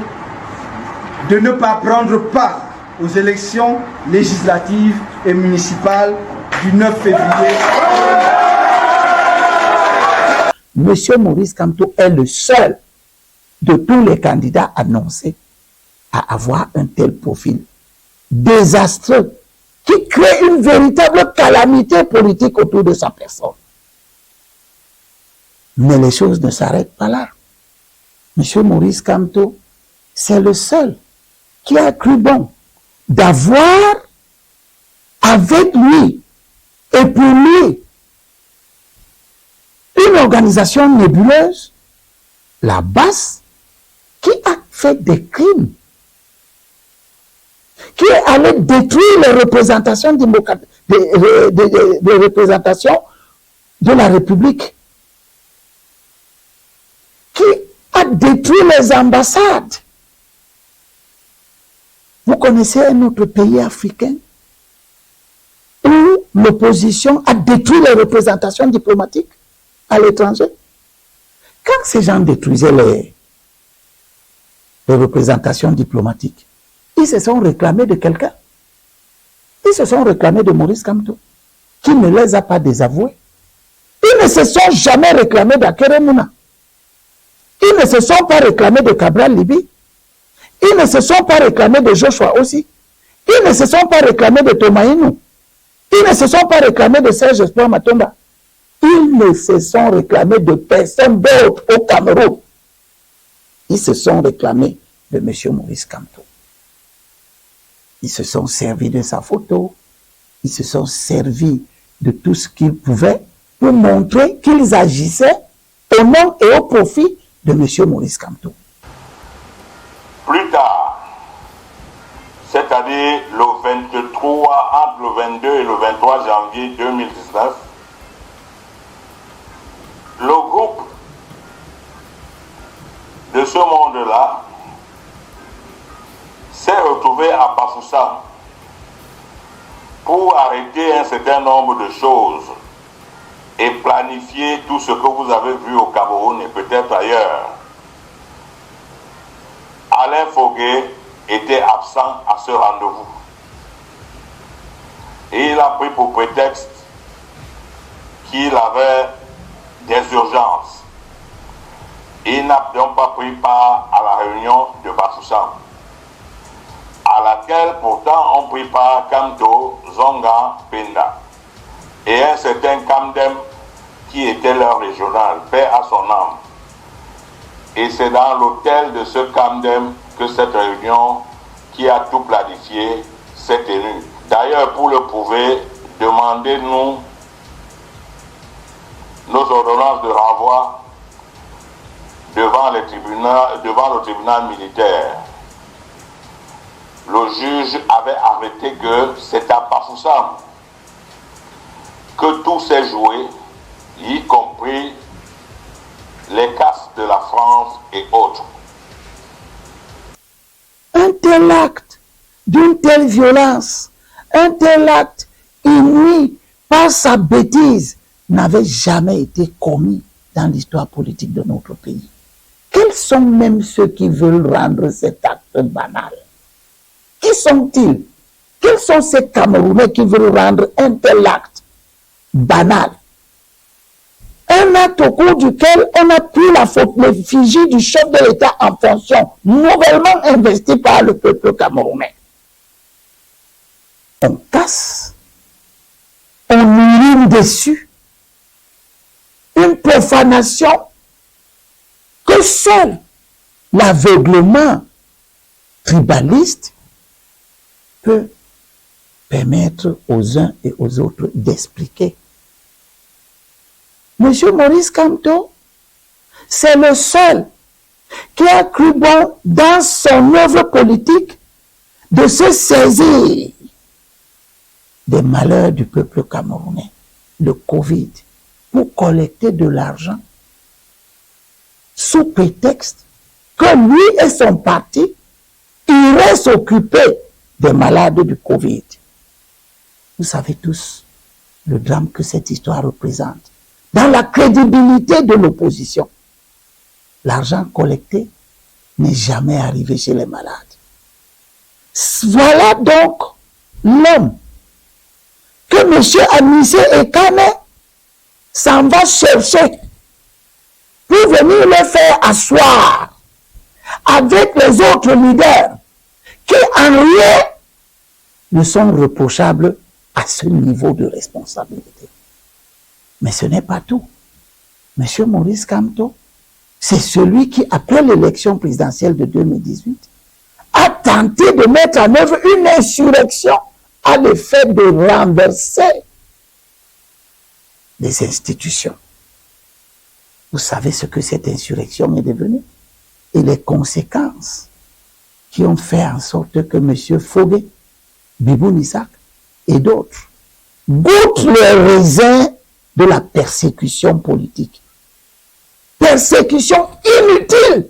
de ne pas prendre part aux élections législatives et municipales du 9 février.
M. Maurice Kamto est le seul de tous les candidats annoncés à avoir un tel profil désastreux qui crée une véritable calamité politique autour de sa personne. Mais les choses ne s'arrêtent pas là. M. Maurice Kamto, c'est le seul qui a cru bon d'avoir avec lui et pour lui une organisation nébuleuse, la BAS, qui a fait des crimes, qui est allé détruire les représentations démocratiques, les représentations de la République, qui a détruit les ambassades. Vous connaissez un autre pays africain où l'opposition a détruit les représentations diplomatiques à l'étranger? Quand ces gens détruisaient les représentations diplomatiques, ils se sont réclamés de quelqu'un. Ils se sont réclamés de Maurice Kamto, qui ne les a pas désavoués. Ils ne se sont jamais réclamés d'Akeremouna. Ils ne se sont pas réclamés de Cabral Libi. Ils ne se sont pas réclamés de Joshua aussi. Ils ne se sont pas réclamés de Tomaïnou. Ils ne se sont pas réclamés de Serge Espoir Matomba. Ils ne se sont réclamés de personne d'autre au Cameroun. Ils se sont réclamés de M. Maurice Kamto. Ils se sont servis de sa photo. Ils se sont servis de tout ce qu'ils pouvaient pour montrer qu'ils agissaient au nom et au profit de M. Maurice Kamto.
Plus tard, c'est-à-dire le 23, entre le 22 et le 23 janvier 2019, le groupe de ce monde-là s'est retrouvé à Bafoussam pour arrêter un certain nombre de choses et planifier tout ce que vous avez vu au Cameroun et peut-être ailleurs. Alain Foguet était absent à ce rendez-vous. Et il a pris pour prétexte qu'il avait des urgences. Il n'a donc pas pris part à la réunion de Bafoussam, à laquelle pourtant ont pris part Kamto, Zonga, Penda et un certain Kamdem qui était leur régional, paix à son âme. Et c'est dans l'hôtel de ce Kamdem que cette réunion qui a tout planifié s'est tenue. D'ailleurs, pour le prouver, demandez-nous nos ordonnances de renvoi devant le tribunal militaire. Le juge avait arrêté que c'est à Bafoussam que tout s'est joué, y compris les castes de la France et autres.
Un tel acte d'une telle violence, un tel acte inouï par sa bêtise n'avait jamais été commis dans l'histoire politique de notre pays. Quels sont même ceux qui veulent rendre cet acte banal? Qui sont-ils? Quels sont ces Camerounais qui veulent rendre un tel acte banal? Un acte au cours duquel on a pris l'effigie du chef de l'État en fonction, nouvellement investi par le peuple camerounais. On casse, on urine dessus, une profanation que seul l'aveuglement tribaliste peut permettre aux uns et aux autres d'expliquer. Monsieur Maurice Kamto, c'est le seul qui a cru bon dans son œuvre politique de se saisir des malheurs du peuple camerounais, le Covid, pour collecter de l'argent sous prétexte que lui et son parti iraient s'occuper des malades du Covid. Vous savez tous le drame que cette histoire représente. Dans la crédibilité de l'opposition, l'argent collecté n'est jamais arrivé chez les malades. Voilà donc l'homme que M. Anissé Ekane s'en va chercher pour venir le faire asseoir avec les autres leaders qui en rien ne sont reprochables à ce niveau de responsabilité. Mais ce n'est pas tout. M. Maurice Kamto, c'est celui qui, après l'élection présidentielle de 2018, a tenté de mettre en œuvre une insurrection à l'effet de renverser les institutions. Vous savez ce que cette insurrection est devenue et les conséquences qui ont fait en sorte que M. Foguet, Bibou Nissak et d'autres goûtent le raisin de la persécution politique. Persécution inutile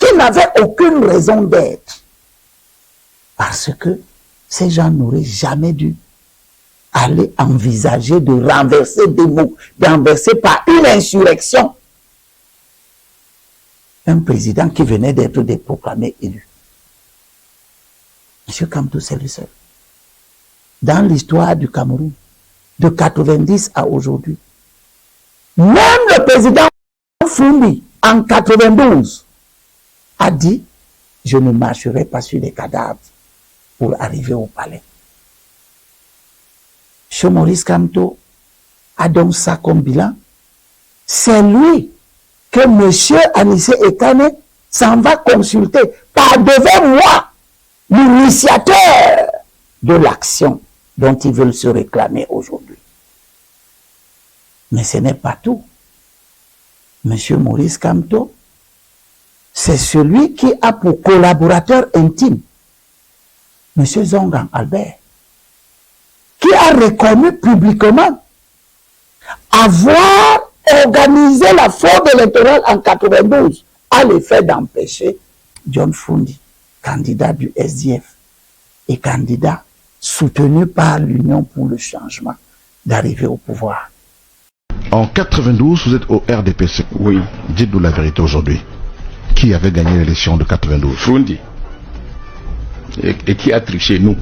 qui n'avaient aucune raison d'être. Parce que ces gens n'auraient jamais dû aller envisager de renverser par une insurrection un président qui venait d'être déproclamé élu. M. Kamto, c'est le seul. Dans l'histoire du Cameroun, de 90 à aujourd'hui, même le président Foundi, en 92, a dit « Je ne marcherai pas sur les cadavres pour arriver au palais ». M. Maurice Kamto a donc ça comme bilan. C'est lui que M. Anissé Ekane s'en va consulter par devant moi, l'initiateur de l'action dont ils veulent se réclamer aujourd'hui. Mais ce n'est pas tout. M. Maurice Kamto, c'est celui qui a pour collaborateur intime M. Zongan Albert, qui a reconnu publiquement avoir organisé la fraude électorale en 92 à l'effet d'empêcher John Foundi, candidat du SDF et candidat soutenu par l'Union pour le changement, d'arriver au pouvoir.
En 92, vous êtes au RDPC.
Oui.
Dites-nous la vérité aujourd'hui. Qui avait gagné l'élection de 92?
Foundi. Et qui a triché, nous?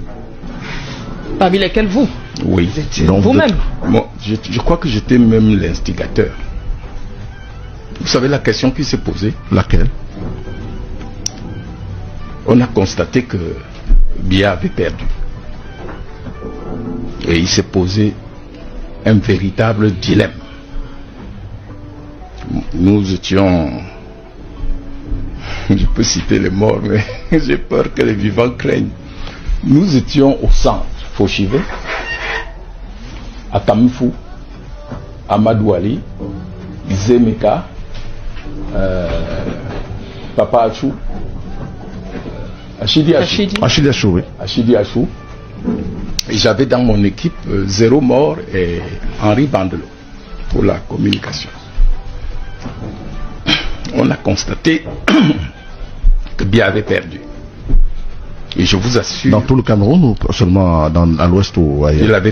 Parmi lesquels vous?
Oui.
Vous-même?
Moi, je crois que j'étais même l'instigateur. Vous savez la question qui s'est posée?
Laquelle?
On a constaté que Biya avait perdu. Et il s'est posé un véritable dilemme. Nous étions... Je peux citer les morts, mais j'ai peur que les vivants craignent. Nous étions au centre, Fauchivé, à Tamifou, Amadou Ali, Zemeka, Papa Achou, Achidi Achou, oui. Achidi Achou. Et j'avais dans mon équipe 0 mort et Henri Bandelot pour la communication. On a constaté que Biya avait perdu. Et je vous assure...
Dans tout le Cameroun ou seulement à l'ouest ou ailleurs?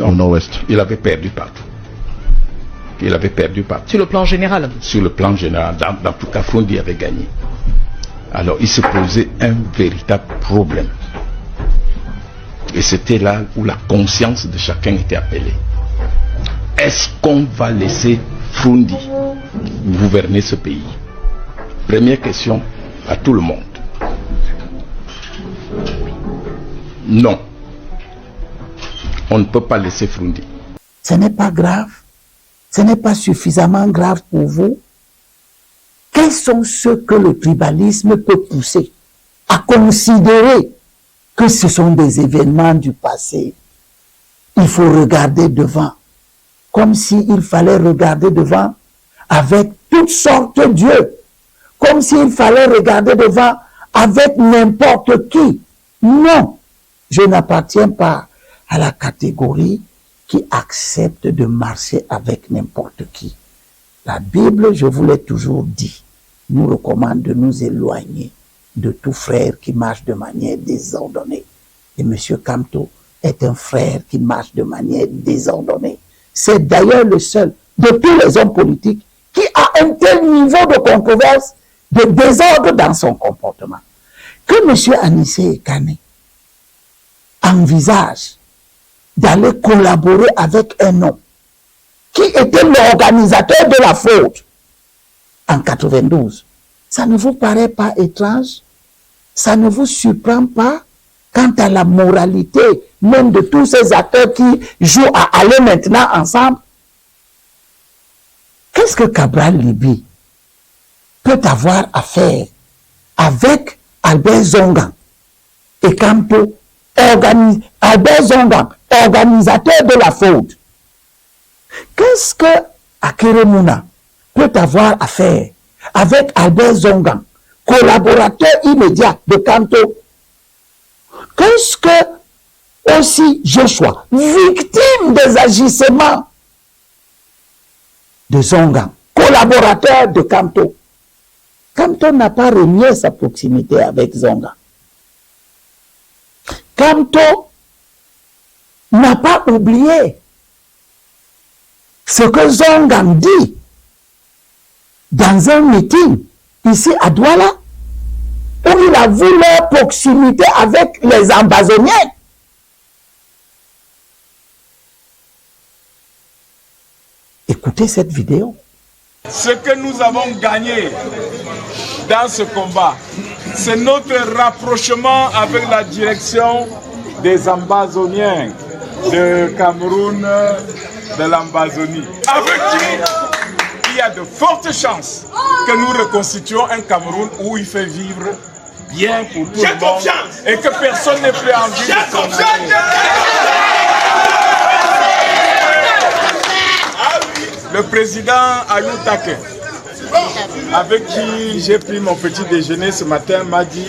Au nord-ouest.
Il avait perdu partout. Il avait perdu partout.
Sur le plan général?
Sur le plan général. Dans tout cas, Foundi avait gagné. Alors il se posait un véritable problème. Et c'était là où la conscience de chacun était appelée. Est-ce qu'on va laisser Foundi gouverner ce pays? Première question à tout le monde. Non. On ne peut pas laisser Foundi.
Ce n'est pas grave. Ce n'est pas suffisamment grave pour vous. Quels sont ceux que le tribalisme peut pousser à considérer que ce sont des événements du passé? Il faut regarder devant, comme s'il fallait regarder devant avec toutes sortes de dieux, comme s'il fallait regarder devant avec n'importe qui. Non, je n'appartiens pas à la catégorie qui accepte de marcher avec n'importe qui. La Bible, je vous l'ai toujours dit, nous recommande de nous éloigner de tout frère qui marche de manière désordonnée. Et M. Kamto est un frère qui marche de manière désordonnée. C'est d'ailleurs le seul de tous les hommes politiques qui a un tel niveau de controverse, de désordre dans son comportement. Que M. Anissé Ekane envisage d'aller collaborer avec un homme qui était l'organisateur de la fraude en 92. Ça ne vous paraît pas étrange? Ça ne vous surprend pas quant à la moralité même de tous ces acteurs qui jouent à aller maintenant ensemble? Qu'est-ce que Cabral Libi peut avoir à faire avec Albert Zongan et Kamto, Albert Zongan, organisateur de la fraude? Qu'est-ce que Akeremouna peut avoir à faire avec Albert Zongan, collaborateur immédiat de Kamto? Qu'est-ce que aussi Joshua, victime des agissements de Zongan, collaborateur de Kamto? Kamto n'a pas renié sa proximité avec Zonga. Kamto n'a pas oublié ce que Zonga dit dans un meeting ici à Douala, où il a vu leur proximité avec les ambazoniens. Écoutez cette vidéo.
Ce que nous avons gagné dans ce combat, c'est notre rapprochement avec la direction des Ambazoniens de Cameroun, de l'Ambazonie, avec qui il y a de fortes chances que nous reconstituions un Cameroun où il fait vivre bien pour tout le monde et que personne n'ait plus envie de s'en aller. Le président Ayou Take, avec qui j'ai pris mon petit déjeuner ce matin, m'a dit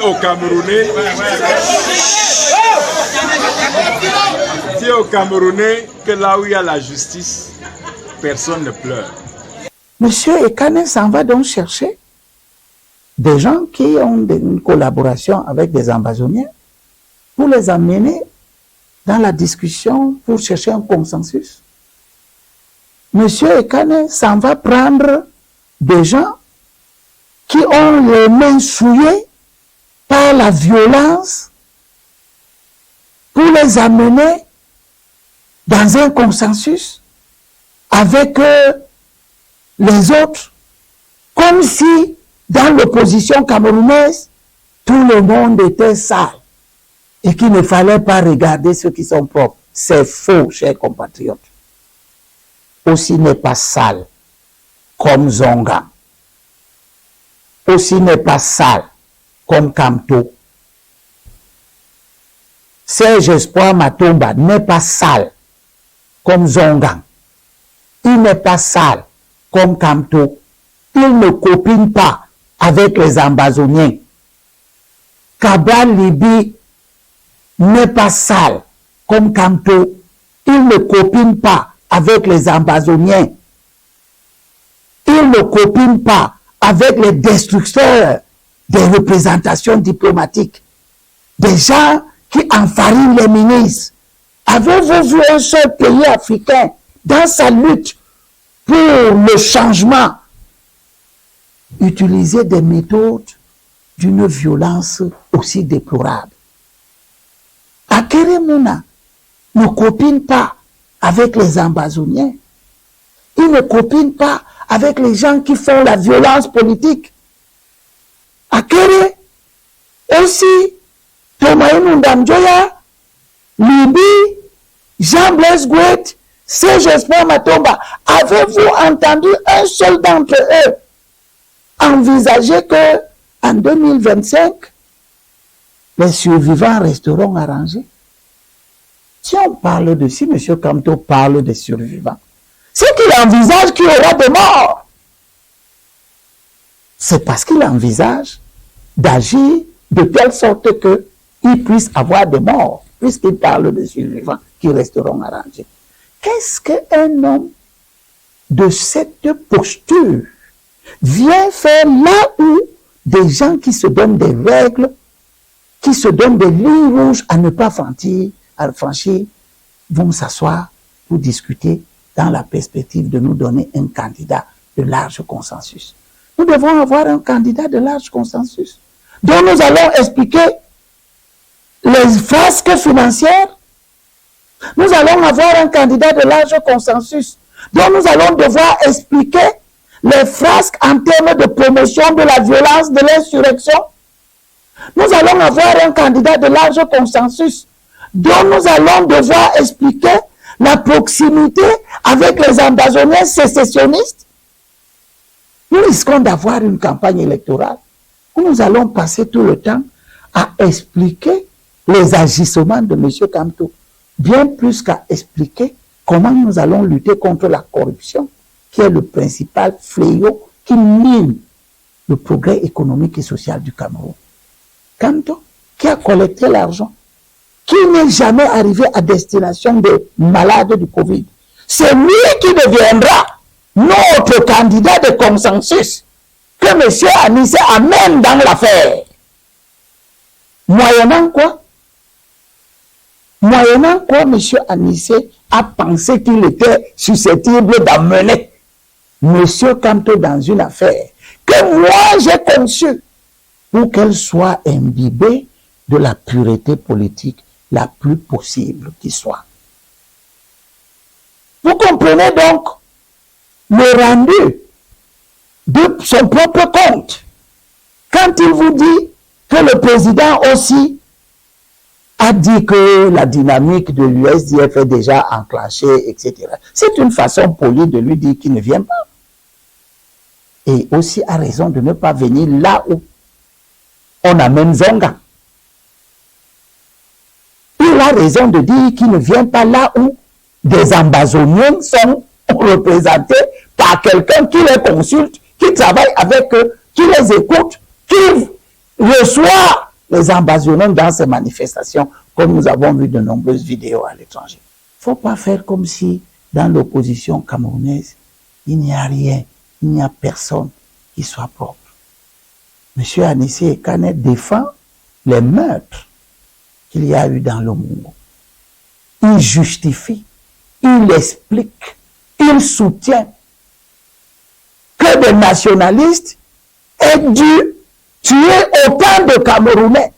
aux Camerounais, que là où il y a la justice, personne ne pleure.
Monsieur Ekane s'en va donc chercher des gens qui ont une collaboration avec des ambazoniens pour les amener dans la discussion pour chercher un consensus. Monsieur Ekane s'en va prendre des gens qui ont les mains souillées par la violence pour les amener dans un consensus avec les autres, comme si dans l'opposition camerounaise, tout le monde était sale et qu'il ne fallait pas regarder ceux qui sont propres. C'est faux, chers compatriotes. Aussi n'est pas sale comme Zonga. Aussi n'est pas sale comme Kamto. Serge Espoir Matomba n'est pas sale comme Zonga. Il n'est pas sale comme Kamto. Il ne copine pas avec les Ambazoniens. Cabral Libi n'est pas sale comme Kamto. Il ne copine pas avec les Ambazoniens. Il ne copine pas avec les destructeurs des représentations diplomatiques. Des gens qui enfarinent les ministres. Avez-vous vu un seul pays africain dans sa lutte pour le changement utiliser des méthodes d'une violence aussi déplorable? Akere Mouna ne copine pas avec les Ambazoniens. Il ne copine pas avec les gens qui font la violence politique. Akere, aussi, Thomaïnou Ndamjoya, Libi, Jean-Blaise Gouet, Serge Espoir Matomba, avez-vous entendu un seul d'entre eux envisager que en 2025, les survivants resteront arrangés? Si on parle de, si M. Kamto parle des survivants, c'est qu'il envisage qu'il y aura des morts. C'est parce qu'il envisage d'agir de telle sorte qu'il puisse avoir des morts, puisqu'il parle des survivants qui resteront arrangés. Qu'est-ce qu'un homme de cette posture vient faire là où des gens qui se donnent des règles, qui se donnent des lignes rouges à ne pas franchir, vont s'asseoir pour discuter dans la perspective de nous donner un candidat de large consensus? Nous devons avoir un candidat de large consensus dont nous allons expliquer les frasques financières. Nous allons avoir un candidat de large consensus dont nous allons devoir expliquer les frasques en termes de promotion de la violence, de l'insurrection. Nous allons avoir un candidat de large consensus dont nous allons devoir expliquer la proximité avec les Ambazoniens sécessionnistes. Nous risquons d'avoir une campagne électorale où nous allons passer tout le temps à expliquer les agissements de M. Kamto, bien plus qu'à expliquer comment nous allons lutter contre la corruption, qui est le principal fléau qui mine le progrès économique et social du Cameroun. Kamto, qui a collecté l'argent, qui n'est jamais arrivé à destination des malades du Covid, c'est lui qui deviendra notre candidat de consensus que M. Anissé amène dans l'affaire. Moyennant quoi, M. Anissé a pensé qu'il était susceptible d'amener M. Kamto dans une affaire que moi j'ai conçue pour qu'elle soit imbibée de la pureté politique la plus possible qui soit. Vous comprenez donc le rendu de son propre compte quand il vous dit que le président aussi a dit que la dynamique de l'USDF est déjà enclenchée, etc. C'est une façon polie de lui dire qu'il ne vient pas. Et aussi a raison de ne pas venir là où on amène Zonga. Il a raison de dire qu'il ne vient pas là où des ambazoniens sont représentés par quelqu'un qui les consulte, qui travaille avec eux, qui les écoute, qui reçoit les ambazoniens dans ces manifestations, comme nous avons vu de nombreuses vidéos à l'étranger. Il ne faut pas faire comme si dans l'opposition camerounaise, il n'y a rien, il n'y a personne qui soit propre. M. Anissé Ekane défend les meurtres qu'il y a eu dans le Mungo. Il justifie, il explique, il soutient que des nationalistes aient dû tuer autant de Camerounais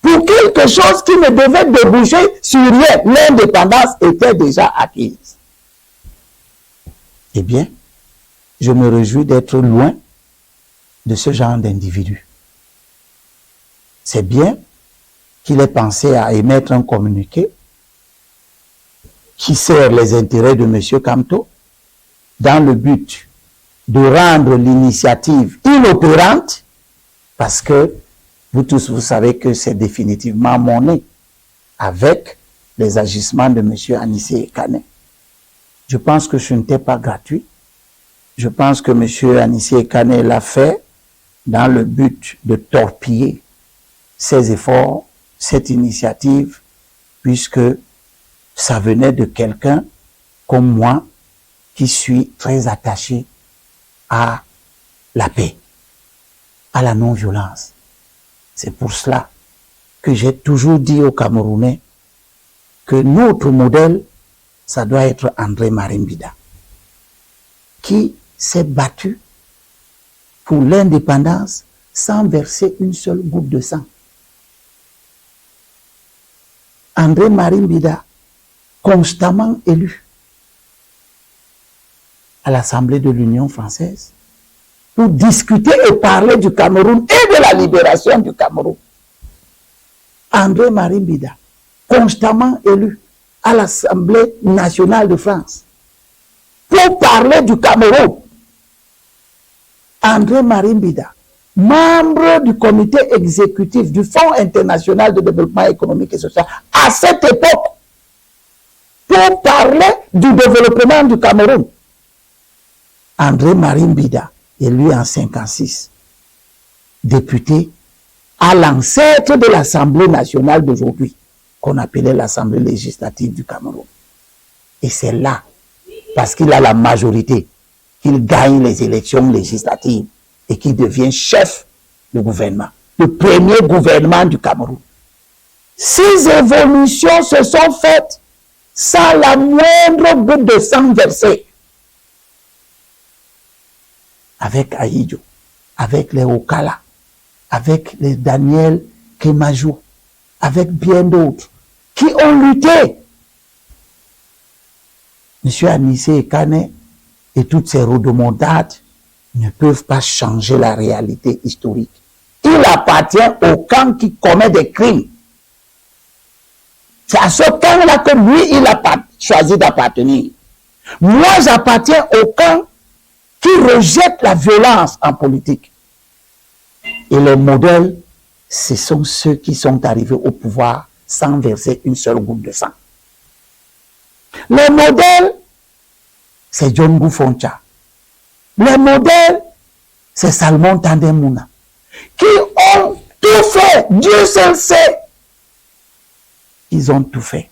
pour quelque chose qui ne devait déboucher sur rien. L'indépendance était déjà acquise. Eh bien, je me réjouis d'être loin de ce genre d'individu. C'est bien qu'il ait pensé à émettre un communiqué qui sert les intérêts de M. Kamto dans le but de rendre l'initiative inopérante, parce que vous tous, vous savez que c'est définitivement monnaie avec les agissements de M. Anissé Ekane. Je pense que ce n'était pas gratuit. Je pense que M. Anissé Ekane l'a fait dans le but de torpiller ses efforts, cette initiative, puisque ça venait de quelqu'un comme moi qui suis très attaché à la paix, à la non-violence. C'est pour cela que j'ai toujours dit aux Camerounais que notre modèle, ça doit être André Marimbida, qui s'est battu pour l'indépendance sans verser une seule goutte de sang. André Marimbida, constamment élu à l'Assemblée de l'Union française pour discuter et parler du Cameroun et de la libération du Cameroun. André Marimbida, constamment élu à l'Assemblée nationale de France pour parler du Cameroun. André Marimbida, membre du comité exécutif du Fonds international de développement économique et social à cette époque, pour parler du développement du Cameroun. André Marimbida, élu en 1956, député à l'ancêtre de l'Assemblée nationale d'aujourd'hui, qu'on appelait l'Assemblée législative du Cameroun. Et c'est là, parce qu'il a la majorité, qu'il gagne les élections législatives et qu'il devient chef de gouvernement, le premier gouvernement du Cameroun. Ces évolutions se sont faites sans la moindre goutte de sang versé. Avec Aïdjo, avec les Okala, avec les Daniel Kemajou, avec bien d'autres qui ont lutté. M. Anissé Ekane et toutes ces rodomontades ne peuvent pas changer la réalité historique. Il appartient au camp qui commet des crimes. C'est à ce camp-là que lui, il a choisi d'appartenir. Moi, j'appartiens au camp qui rejette la violence en politique. Et les modèles, ce sont ceux qui sont arrivés au pouvoir sans verser une seule goutte de sang. Les modèles, c'est John Goufoncha. Les modèles, c'est Salmon Tandemouna, qui ont tout fait, Dieu seul sait. Ils ont tout fait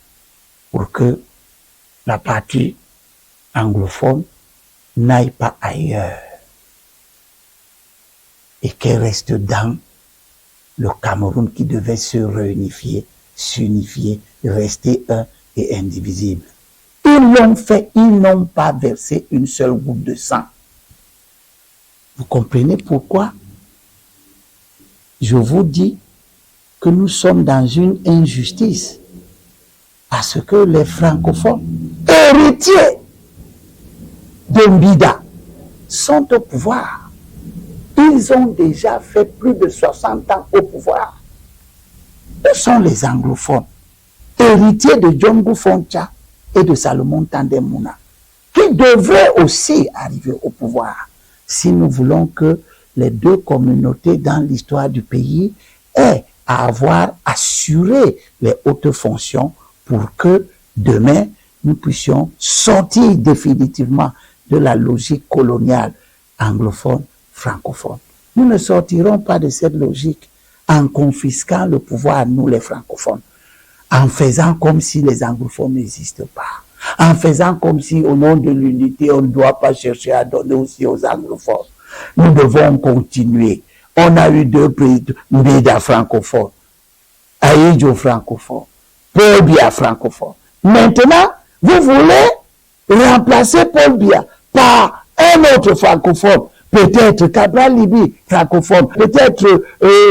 pour que la partie anglophone n'aille pas ailleurs. et qu'elle reste dans le Cameroun qui devait se réunifier, s'unifier, rester un et indivisible. Ils l'ont fait, ils n'ont pas versé une seule goutte de sang. Vous comprenez pourquoi je vous dis que nous sommes dans une injustice? Parce que les francophones, héritiers de Mbida, sont au pouvoir. Ils ont déjà fait plus de 60 ans au pouvoir. Où sont les anglophones, héritiers de Djongo Foncha et de Salomon Tandemuna, qui devraient aussi arriver au pouvoir si nous voulons que les deux communautés dans l'histoire du pays aient à avoir assuré les hautes fonctions pour que demain nous puissions sortir définitivement de la logique coloniale anglophone, francophone. Nous ne sortirons pas de cette logique en confisquant le pouvoir à nous les francophones, en faisant comme si les anglophones n'existent pas, en faisant comme si au nom de l'unité on ne doit pas chercher à donner aussi aux anglophones. Nous devons continuer. On a eu deux présidents, Mbida francophone, Ahidjo francophone, Paul Biya francophone. Maintenant, vous voulez remplacer Paul Biya par un autre francophone, peut-être Cabral Libi francophone, peut-être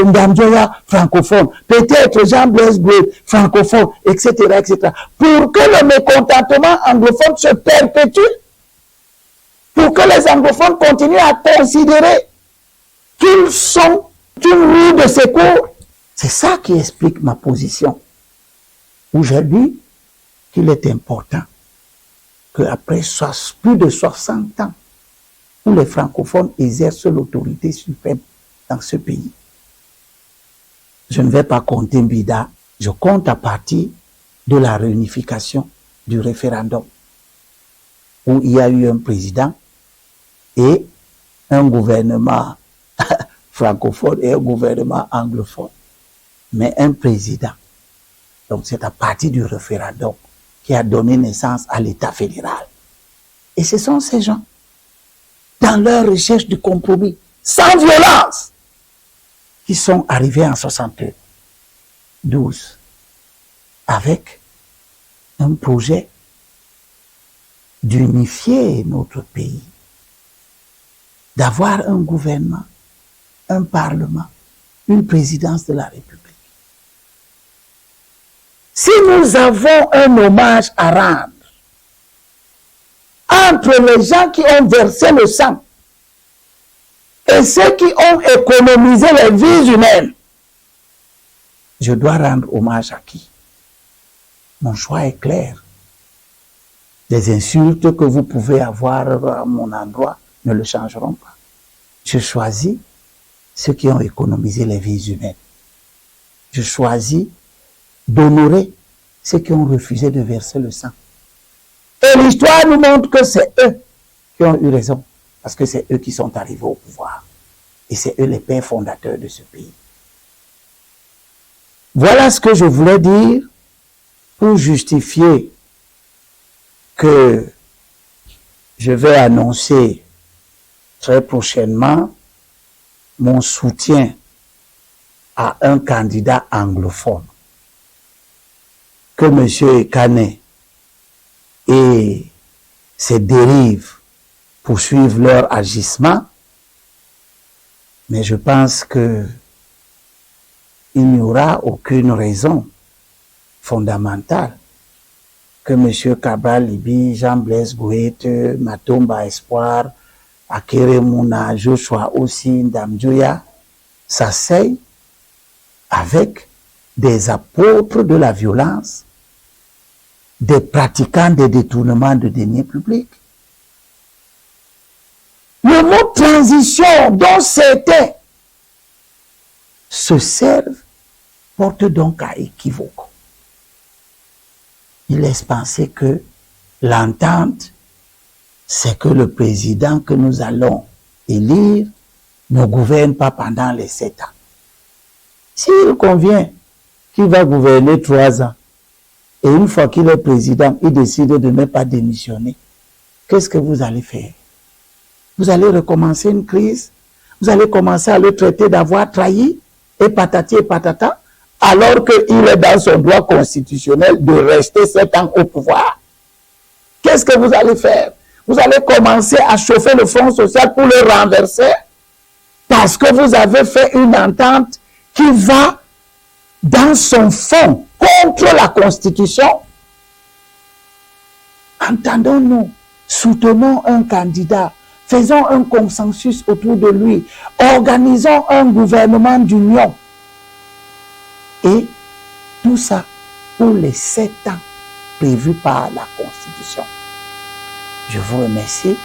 Ndamjoya francophone, peut-être Jean-Blaise Gouet francophone, etc., etc. Pour que le mécontentement anglophone se perpétue, pour que les anglophones continuent à considérer qu'ils sont une roue de secours. C'est ça qui explique ma position. Aujourd'hui, qu'il est important qu'après plus de 60 ans, où les francophones exercent l'autorité suprême dans ce pays, je ne vais pas compter Mbida, je compte à partir de la réunification du référendum, où il y a eu un président et un gouvernement francophone et un gouvernement anglophone, mais un président. Donc c'est à partir du référendum qui a donné naissance à l'État fédéral. Et ce sont ces gens, dans leur recherche du compromis, sans violence, qui sont arrivés en 72 avec un projet d'unifier notre pays, d'avoir un gouvernement, un parlement, une présidence de la République. Si nous avons un hommage à rendre entre les gens qui ont versé le sang et ceux qui ont économisé les vies humaines, je dois rendre hommage à qui? Mon choix est clair. Les insultes que vous pouvez avoir à mon endroit ne le changeront pas. Je choisis ceux qui ont économisé les vies humaines. Je choisis d'honorer ceux qui ont refusé de verser le sang. Et l'histoire nous montre que c'est eux qui ont eu raison, parce que c'est eux qui sont arrivés au pouvoir. Et c'est eux les pères fondateurs de ce pays. Voilà ce que je voulais dire pour justifier que je vais annoncer très prochainement mon soutien à un candidat anglophone, que M. Ekane et ses dérives poursuivent leur agissement, mais je pense que il n'y aura aucune raison fondamentale que M. Cabral Libi, Jean-Blaise Gouet, Matomba Espoir, Akere Mouna, Joshua aussi, Ndamjoya, s'asseyent avec des apôtres de la violence, des pratiquants des détournements de deniers publics. Le mot transition dont c'était se servent porte donc à équivoque. Il laisse penser que l'entente, c'est que le président que nous allons élire ne gouverne pas pendant les 7 ans. S'il convient qu'il va gouverner 3 ans, et une fois qu'il est président, il décide de ne pas démissionner, qu'est-ce que vous allez faire? Vous allez recommencer une crise? vous allez commencer à le traiter d'avoir trahi, et patati et patata, alors qu'il est dans son droit constitutionnel de rester 7 ans au pouvoir. Qu'est-ce que vous allez faire? Vous allez commencer à chauffer le Front social pour le renverser parce que vous avez fait une entente qui va dans son fond contre la Constitution. Entendons-nous, soutenons un candidat, faisons un consensus autour de lui, organisons un gouvernement d'union. Et tout ça pour les 7 ans prévus par la Constitution. Je vous remercie.